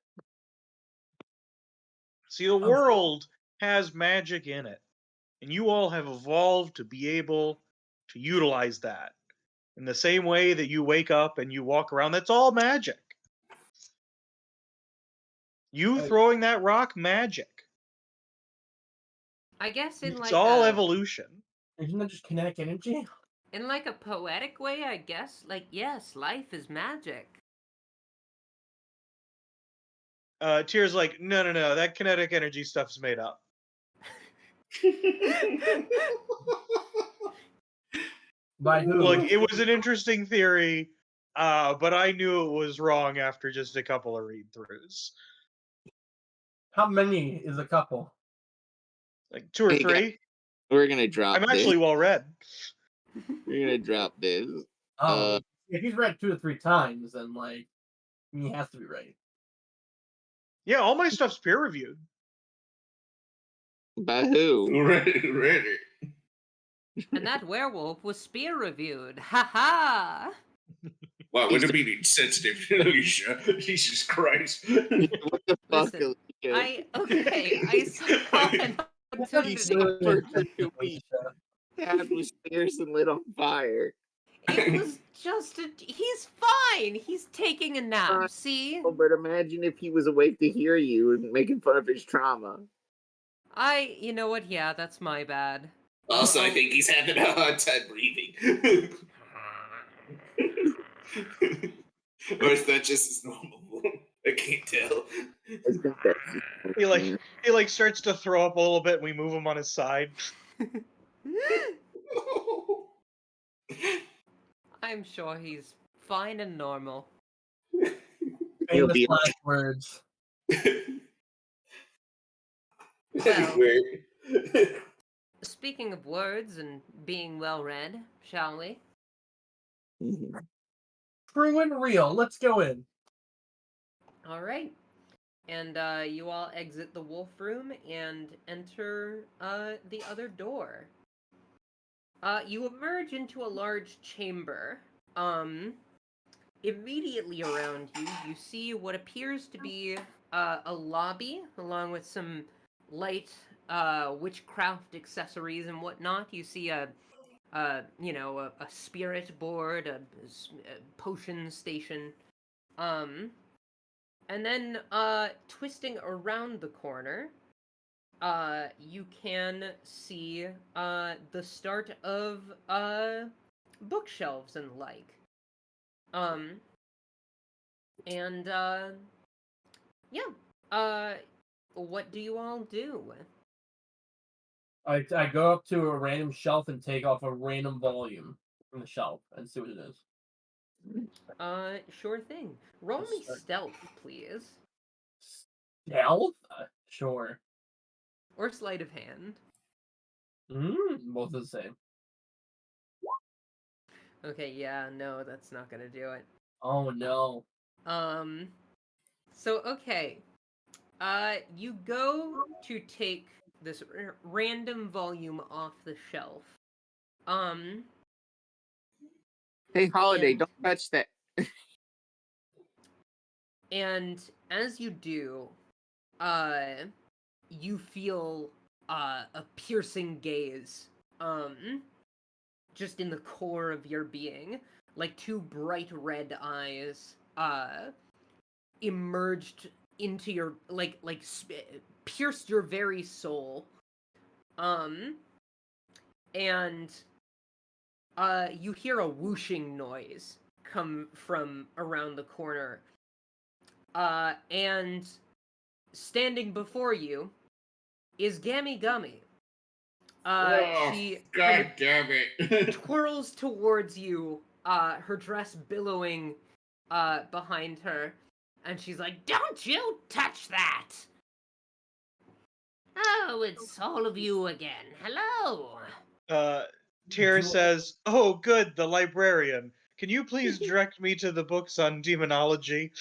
See, the world has magic in it, and you all have evolved to be able to utilize that in the same way that you wake up and you walk around. That's all magic. You throwing that rock, magic. I guess in It's all evolution. Isn't that just kinetic energy? in like a poetic way, I guess. Like, yes, life is magic. Tyr's like, no, that kinetic energy stuff's made up. By who? Look, it was an interesting theory, but I knew it was wrong after just a couple of read-throughs. How many is a couple? Like 2 or 3. We're gonna drop. I'm actually well read. We're gonna drop this. If he's read 2 to 3 times, then like he has to be right. Yeah, all my stuff's peer reviewed. By who? Ready. And that werewolf was spear reviewed. Ha ha! Wow, what a being insensitive, Alicia. Jesus Christ. What the fuck? Listen, Alicia? I saw an opportunity. Dad was fierce and lit on fire. It was just he's fine. He's taking a nap. See? Oh, but imagine if he was awake to hear you and making fun of his trauma. You know what? Yeah, that's my bad. Also, I think he's having a hard time breathing. Or is that just his normal voice? I can't tell. I think that's He like starts to throw up a little bit and we move him on his side. I'm sure he's fine and normal. He'll Famous be last words. Well, Weird. speaking of words and being well read, shall we? True and real. Let's go in. All right. And you all exit the wolf room and enter the other door. You emerge into a large chamber. Immediately around you, you see what appears to be a lobby, along with some light witchcraft accessories and whatnot. You see a spirit board, a potion station. And then twisting around the corner, you can see the start of bookshelves and the like. What do you all do? I go up to a random shelf and take off a random volume from the shelf and see what it is. Sure thing. Roll Let's me start. stealth, please. Stealth? Sure. Or sleight of hand. Both the same. Okay, yeah, no, that's not gonna do it. Oh no. So okay. You go to take this random volume off the shelf. Hey, Holiday, And- don't touch that. And as you do, you feel a piercing gaze, just in the core of your being, like two bright red eyes, emerged into your pierced your very soul, and you hear a whooshing noise come from around the corner. And standing before you is Gammy Gummy. She God damn it. twirls towards you, her dress billowing behind her, and she's like, "Don't you touch that!" Oh, it's all of you again. Hello. Tyr says, "Oh, good, the librarian. Can you please direct me to the books on demonology?"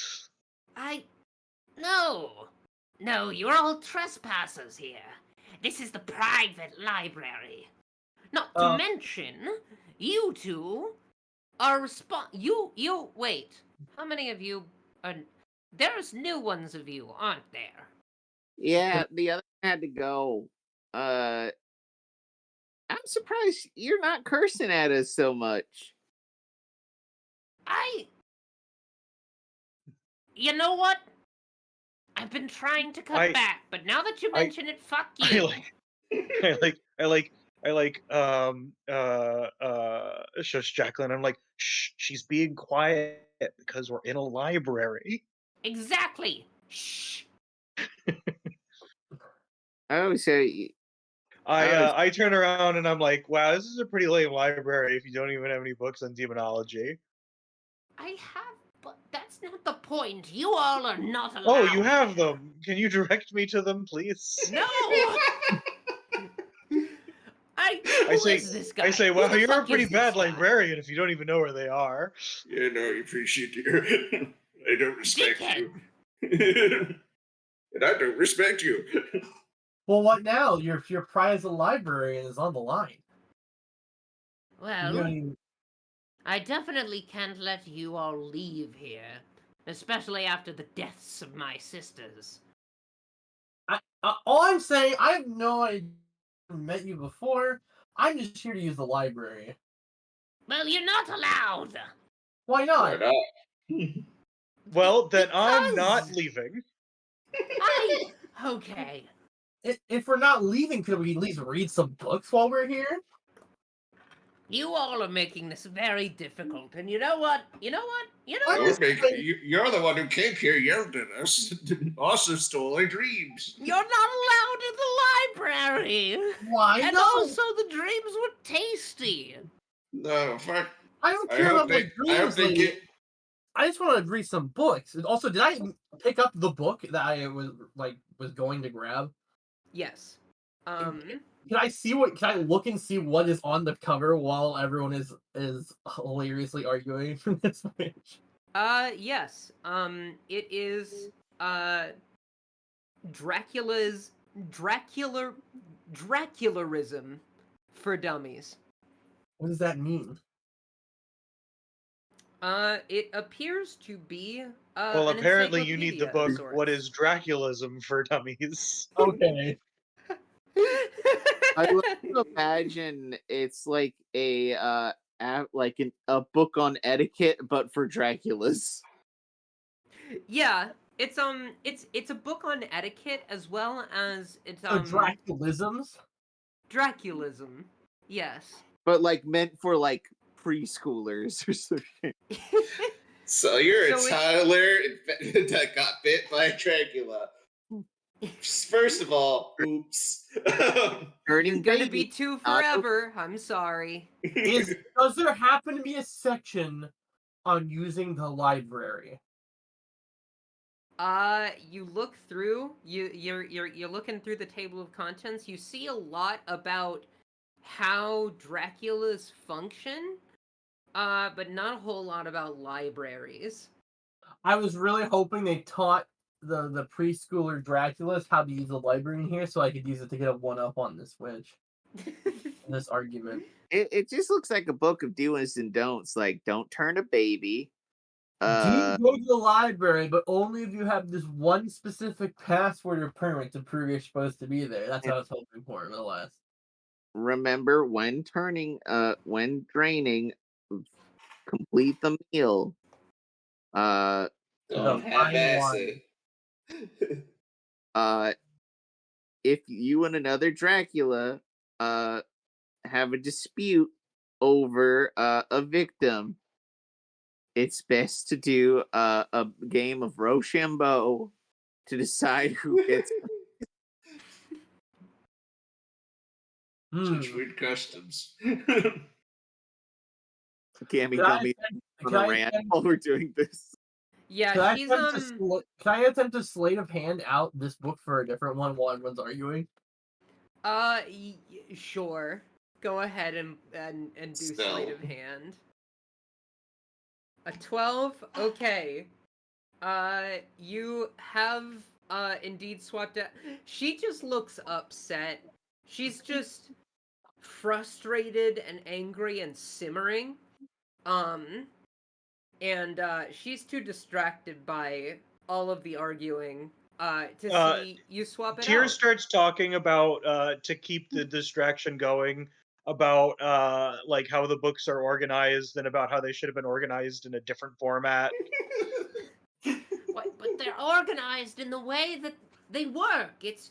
No, you're all trespassers here. This is the private library. Not to mention, you two are wait. How many of you are... There's new ones of you, aren't there? Yeah, the other one had to go. I'm surprised you're not cursing at us so much. You know what? I've been trying to cut back, but now that you mention it, fuck you. Shush Jacqueline. I'm like, shh, she's being quiet because we're in a library. Exactly. Shh. I always say. I turn around and I'm like, wow, this is a pretty lame library if you don't even have any books on demonology. I have, but that's not the point. You all are not allowed. Oh, you have them. Can you direct me to them, please? No. Who is this guy? I say, well, you're a pretty bad guy? librarian if you don't even know where they are. Yeah, no, I appreciate you. I don't respect you. And I don't respect you. Well, what now? Your prize of librarian is on the line. Well, I definitely can't let you all leave here, especially after the deaths of my sisters. All I'm saying, I have no idea. Met you before. I'm just here to use the library. Well, you're not allowed. Why not? Well, then I'm not leaving. Okay. If we're not leaving, could we at least read some books while we're here? You all are making this very difficult, and you know what? You're the one who came here, yelled at us, also stole our dreams. You're not allowed in the library. Why and not? Also, the dreams were tasty. No, fuck. I don't care about my dreams. I just want to read some books. And also, did I pick up the book that I was going to grab? Yes. Can I look and see what is on the cover while everyone is hilariously arguing from this page? Yes. It is Dracularism for dummies. What does that mean? It appears to be well, apparently you need the book sorts. What is Draculism for Dummies? Okay. I like to imagine it's like a book on etiquette, but for Draculas. Yeah, it's a book on etiquette as well as it's Draculisms. Draculism, yes. But meant for preschoolers or something. So you're a toddler that got bit by a Dracula. First of all, oops. Turning Gonna baby. be two forever. I'm sorry. Does there happen to be a section on using the library? You look through. You're looking through the table of contents. You see a lot about how Dracula's function, but not a whole lot about libraries. I was really hoping they taught the preschooler Draculas how to use the library in here, so I could use it to get a 1-up on this witch. This argument. It just looks like a book of do's and don'ts. Like, don't turn a baby. Do you go to the library, but only if you have this one specific password or permit to prove you're supposed to be there. That's what I was hoping for, nonetheless. Remember, when draining, complete the meal. Don't half-ass it. If you and another Dracula have a dispute over a victim, it's best to do a game of Rochambeau to decide who gets. Such weird customs. Cammy, tell me on a rant while we're doing this. Yeah, she's Can I attempt to sleight of hand out this book for a different one while everyone's arguing? Sure. Go ahead and do sleight of hand. A 12? Okay. You have indeed swapped out. She just looks upset. She's just frustrated and angry and simmering. And she's too distracted by all of the arguing to see you swap it Tyr out. starts talking about to keep the distraction going about like how the books are organized and about how they should have been organized in a different format. But they're organized in the way that they work. It's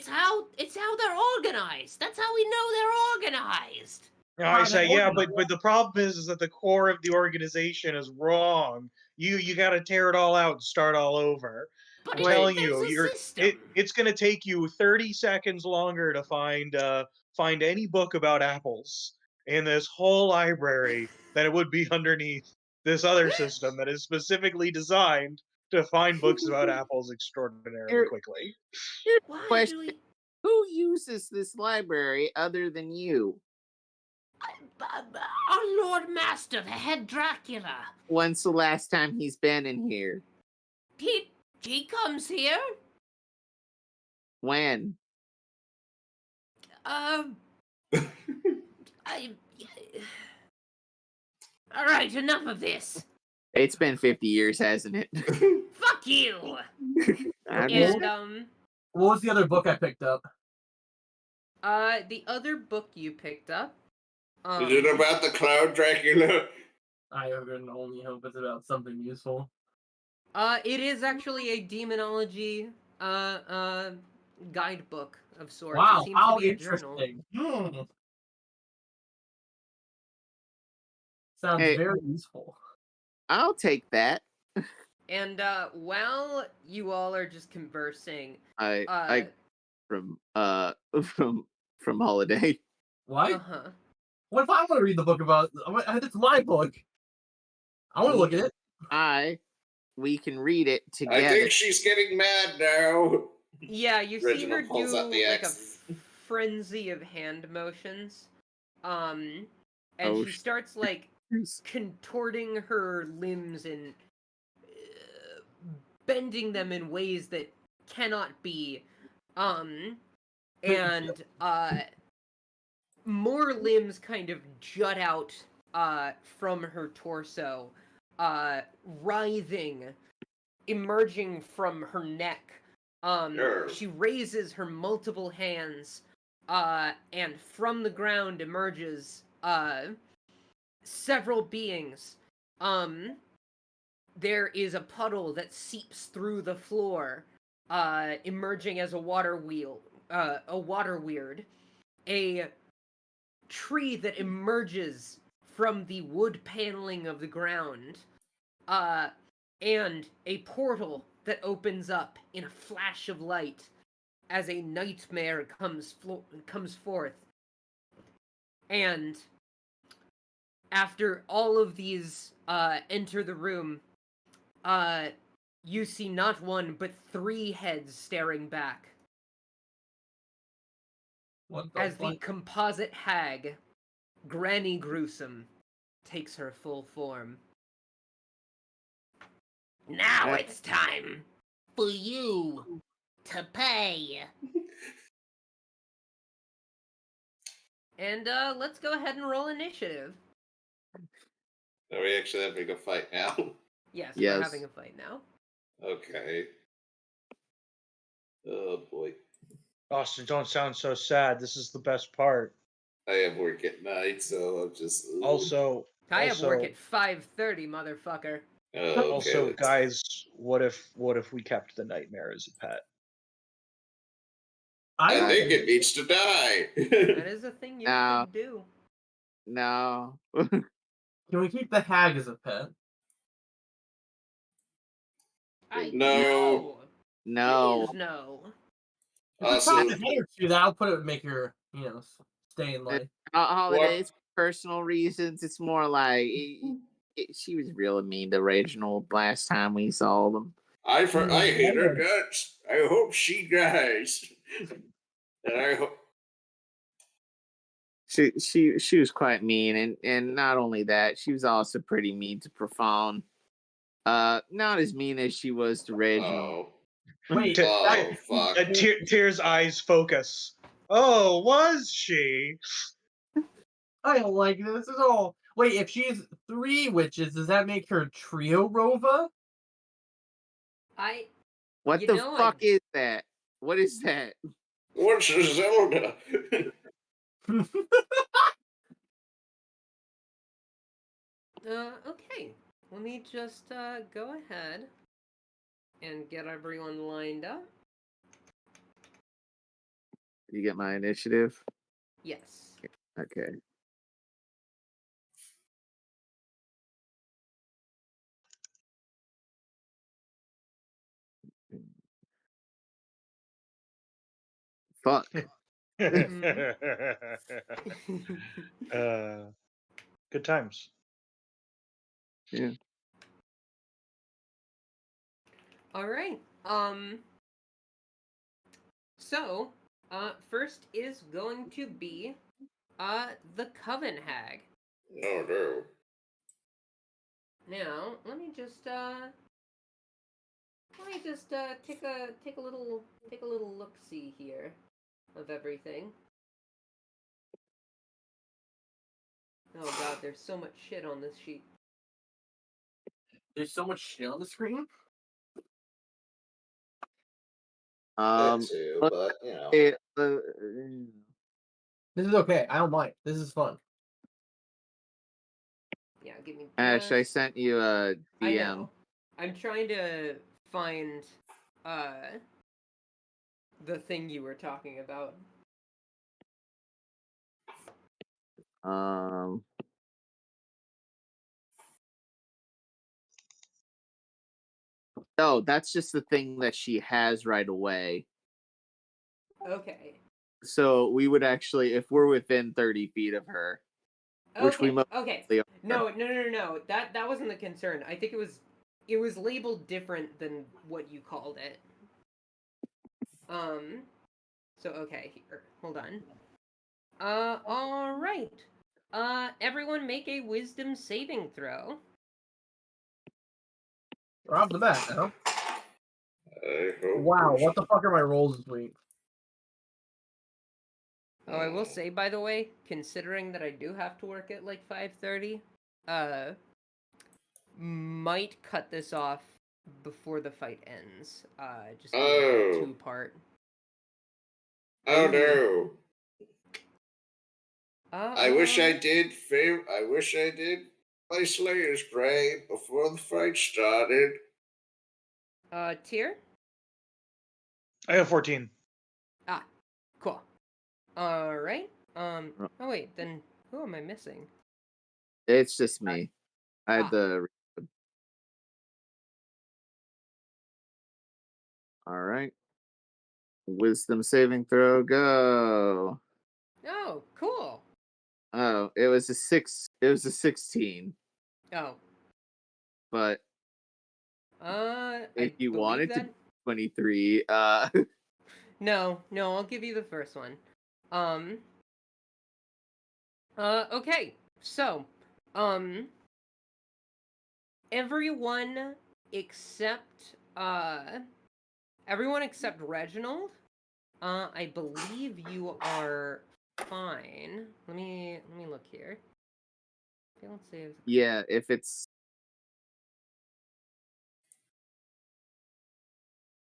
how they're organized. That's how we know they're organized. I say, yeah, but the problem is that the core of the organization is wrong. You got to tear it all out and start all over. But I'm telling there's you, a system. it's going to take you 30 seconds longer to find any book about apples in this whole library than it would be underneath this other system that is specifically designed to find books about apples extraordinarily quickly. Here's question: who uses this library other than you? Our Lord Master, the head Dracula. When's the last time he's been in here? He comes here. When? All right, enough of this. It's been 50 years, hasn't it? Fuck you. And what was the other book I picked up? The other book you picked up. Is it about the cloud Dracula? I can only hope it's about something useful. It is actually a demonology guidebook of sorts. Wow, it seems how to be interesting. Sounds very useful. I'll take that. And while you all are just conversing, I from Holiday. What? Uh-huh. What if I want to read the book about? It's my book. I want to look at it. We can read it together. I think she's getting mad now. Yeah, you see her do like a frenzy of hand motions. And she starts like contorting her limbs and bending them in ways that cannot be. And more limbs kind of jut out from her torso, writhing, emerging from her neck. She raises her multiple hands, and from the ground emerges several beings. There is a puddle that seeps through the floor, emerging as a water weird. A tree that emerges from the wood paneling of the ground, and a portal that opens up in a flash of light as a nightmare comes forth. And after all of these enter the room, you see not one, but 3 heads staring back. As the composite hag, Granny Gruesome, takes her full form. Now it's time for you to pay. And let's go ahead and roll initiative. Are we actually having a fight now? Yes, Yes. we're having a fight now. Okay. Oh boy. Austin, don't sound so sad. This is the best part. I have work at night, so I'm just. Also, I have work at 5:30, motherfucker. Okay, also, guys, what if we kept the nightmare as a pet? I think it needs to die. That is a thing you No. could do. No. Can we keep the hag as a pet? No. No. Please no. If So- we talk ahead or two, that'll put it, make her, stay in life. Holidays, personal reasons. It's more like she was real mean to Reginald last time we saw them. I hate her guts. I hope she dies. And I hope. She was quite mean, and not only that, she was also pretty mean to Profond. Not as mean as she was to Reginald. Wait, Oh, fuck. Tear's eyes focus. Oh, was she? I don't like this at all. Wait, if she's 3 witches, does that make her Trio Rova? What the fuck is that? What is that? What's a Zelda? Okay. Let me just go ahead and get everyone lined up. You get my initiative? Yes. Okay. Fuck. Good times. Yeah. All right. So, first is going to be the Coven Hag. Oh no. Now, let me just take a little look see here of everything. Oh god, there's so much shit on this sheet. There's so much shit on the screen. That too, but This is okay. I don't mind. This is fun. Yeah, give me. Ashe, I sent you a DM. I know. I'm trying to find the thing you were talking about. Oh, that's just the thing that she has right away. Okay. So we would actually, if we're within 30 feet of her, which we must. Okay. are. No. That wasn't the concern. I think it was labeled different than what you called it. So okay, here. Hold on. All right. Everyone make a wisdom saving throw. We're off the bat now. I hope Wow, what the fuck are my rolls this week? Oh, I will say, by the way, considering that I do have to work at like 5:30, might cut this off before the fight ends. Just do a 2-part. Oh no. I wish I did play Slayer's Prey before the fight started. Tier? I have 14. Ah, cool. Alright. Oh wait, then who am I missing? It's just me. I had the. All right. Wisdom saving throw, go. Oh, cool. Oh, it was a 16. Oh. But if you wanted to 23, No, I'll give you the first one. Okay. So, everyone except Reginald, I believe you are fine. Let me look here. Failed save. Yeah, if it's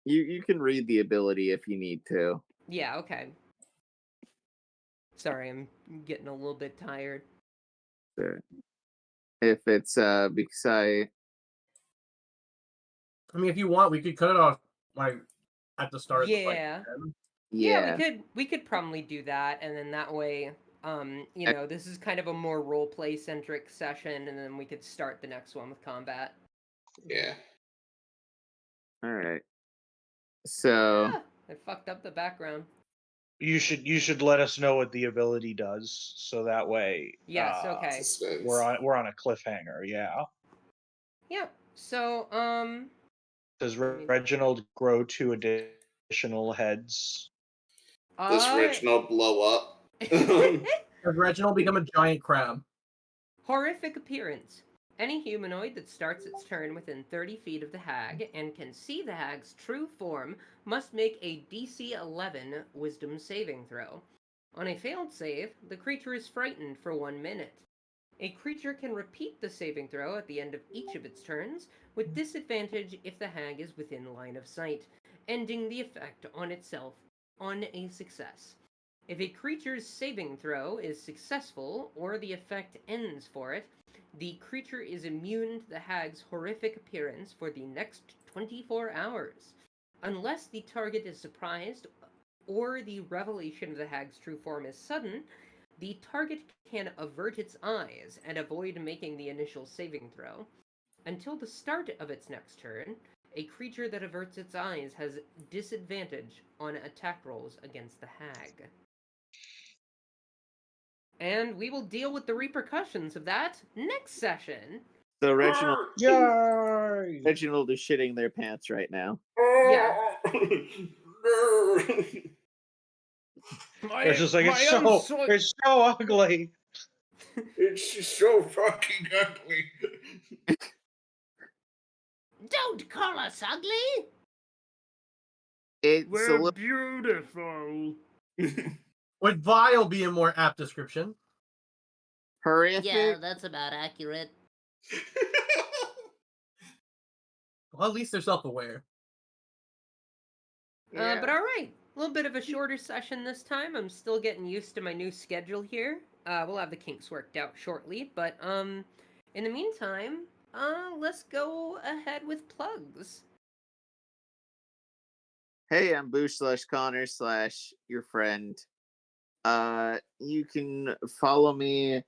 you can read the ability if you need to. Yeah, okay. Sorry, I'm getting a little bit tired. If it's because I mean, if you want, we could cut it off like at the start. Yeah. Of the fight. Yeah, we could probably do that, and then that way, you know, this is kind of a more roleplay centric session, and then we could start the next one with combat. Yeah. All right. So I fucked up the background. You should let us know what the ability does, so that way. Yes. Okay. We're on a cliffhanger. Yeah. Yeah. So Does Reginald grow 2 additional heads? Does Reginald blow up? Does Reginald become a giant crab? Horrific appearance. Any humanoid that starts its turn within 30 feet of the hag and can see the hag's true form must make a DC 11 Wisdom saving throw. On a failed save, the creature is frightened for 1 minute. A creature can repeat the saving throw at the end of each of its turns, with disadvantage if the hag is within line of sight, ending the effect on itself on a success. If a creature's saving throw is successful, or the effect ends for it, the creature is immune to the hag's horrific appearance for the next 24 hours. Unless the target is surprised, or the revelation of the hag's true form is sudden, the target can avert its eyes and avoid making the initial saving throw. Until the start of its next turn, a creature that averts its eyes has disadvantage on attack rolls against the hag. And we will deal with the repercussions of that next session. So Reginald is shitting their pants right now. Yeah. It's just like it's so ugly. It's just so fucking ugly. Don't call us ugly. We're beautiful. Would vile be a more apt description? Horrific. Yeah, that's about accurate. Well, at least they're self-aware. But all right, a little bit of a shorter session this time. I'm still getting used to my new schedule here. We'll have the kinks worked out shortly, but in the meantime, let's go ahead with plugs. Hey, I'm Boo/Connor/ your friend. You can follow me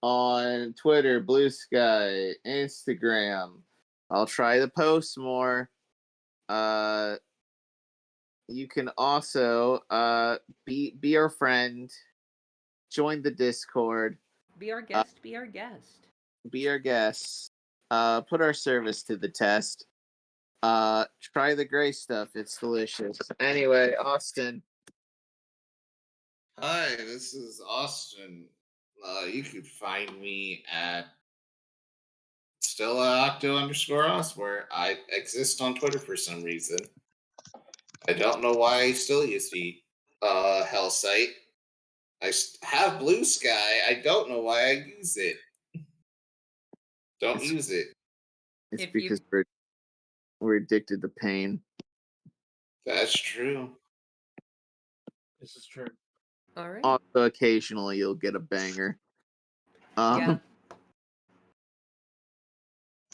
on Twitter, Blue Sky, Instagram. I'll try to post more. You can also be our friend. Join the Discord. Be our guest. Be our guest. Be our guest. Put our service to the test. Try the gray stuff. It's delicious. Anyway, Austin. Hi, this is Austin. You can find me at Stella_Octo_Os, where I exist on Twitter for some reason. I don't know why I still use the Hell site. I have Blue Sky. I don't know why I use it. Don't use it. It's because we're addicted to pain. That's true. This is true. All right. Also, occasionally you'll get a banger. Yeah.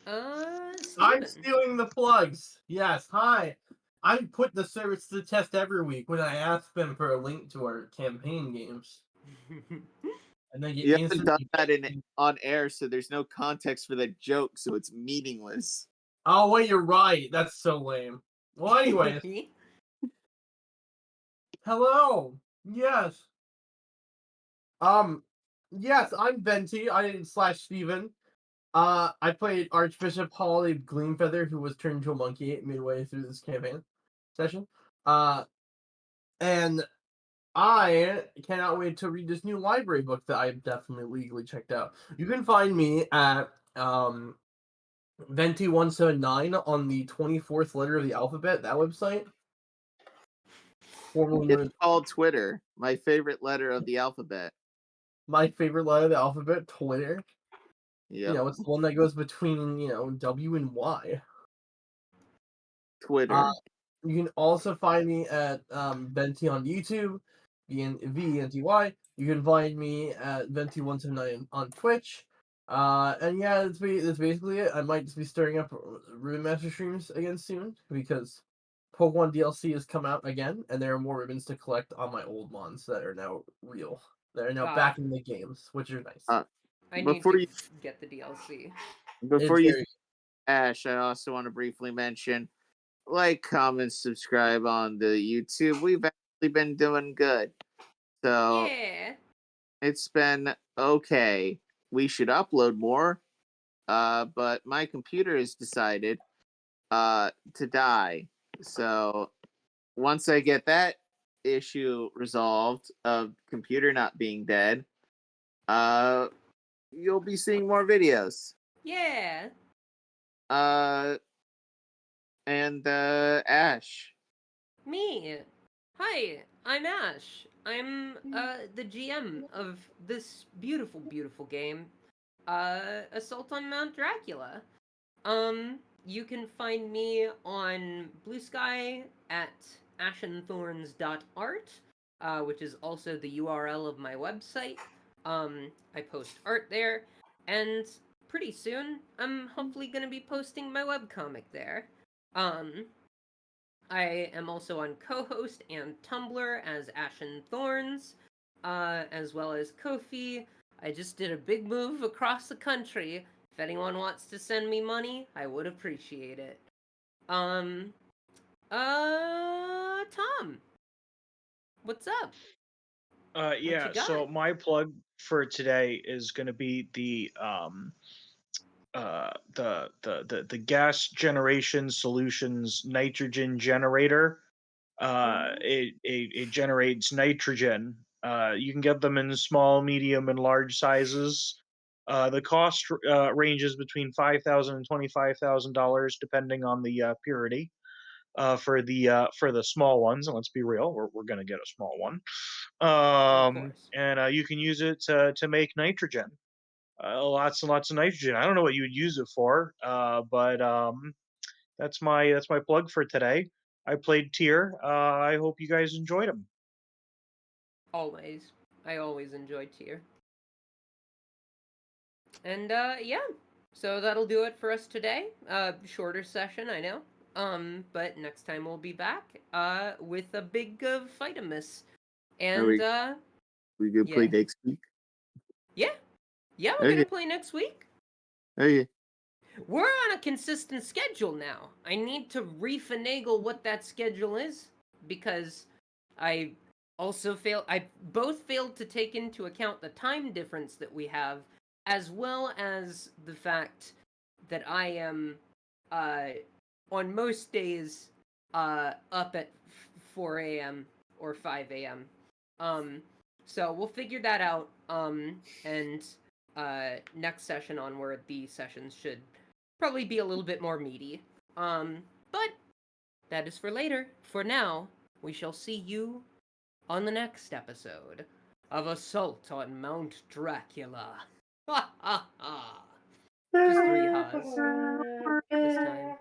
I'm stealing the plugs. Yes. Hi. I put the service to the test every week when I ask them for a link to our campaign games. And then you haven't done that on air, so there's no context for that joke, so it's meaningless. Oh, wait, you're right. That's so lame. Well, anyway. Hello. Yes. Yes, I'm Venti. / Steven. I played Archbishop Holly Gleamfeather, who was turned into a monkey midway through this campaign session. And I cannot wait to read this new library book that I've definitely legally checked out. You can find me at Venti179 on the 24th letter of the alphabet, that website. Formerly known as It's called Twitter. My favorite letter of the alphabet. my favorite letter of the alphabet, Twitter. Yep. You know, it's the one that goes between, W and Y. Twitter. You can also find me at Venti on YouTube, VNTY. You can find me at Venti179 on Twitch. And yeah, that's basically it. I might just be stirring up Ribbon Master streams again soon because Pokemon DLC has come out again, and there are more ribbons to collect on my old mons that are now real. That are now back in the games, which are nice. I need to get the DLC. Before you Ashe, I also want to briefly mention, like, comment, subscribe on the YouTube. We've actually been doing good. So yeah, it's been okay. We should upload more. But my computer has decided to die. So once I get that issue resolved of computer not being dead, you'll be seeing more videos. Yeah. And Ashe. Me. Hi, I'm Ashe. I'm the GM of this beautiful, beautiful game, Assault on Mount Dracula. You can find me on Blue Sky at ashenthorns.art, which is also the URL of my website. I post art there, and pretty soon I'm hopefully gonna be posting my webcomic there. I am also on co-host and Tumblr as Ashen Thorns, as well as Ko-fi. I just did a big move across the country. If anyone wants to send me money, I would appreciate it. Tom, what's up? Yeah, so my plug for today is going to be the gas generation solutions nitrogen generator. It generates nitrogen. You can get them in small, medium, and large sizes. The cost ranges between $5,000 and $25,000 depending on the purity. For the small ones, and let's be real, we're gonna get a small one. And you can use it to make nitrogen. Lots and lots of nitrogen. I don't know what you would use it for, but that's my plug for today. I played Tier. I hope you guys enjoyed them. Always. I always enjoy Tier. And yeah, so that'll do it for us today. Shorter session, I know. But next time we'll be back with a big Vitamus. And we gonna play next week? Yeah, we're gonna play next week. Okay. We're on a consistent schedule now. I need to refinagle what that schedule is because I both failed to take into account the time difference that we have, as well as the fact that I am on most days up at 4 a.m. or 5 a.m. So we'll figure that out. And next session onward, the sessions should probably be a little bit more meaty. But that is for later. For now, we shall see you on the next episode of Assault on Mount Dracula. Ha ha ha! Just 3 ha's this time.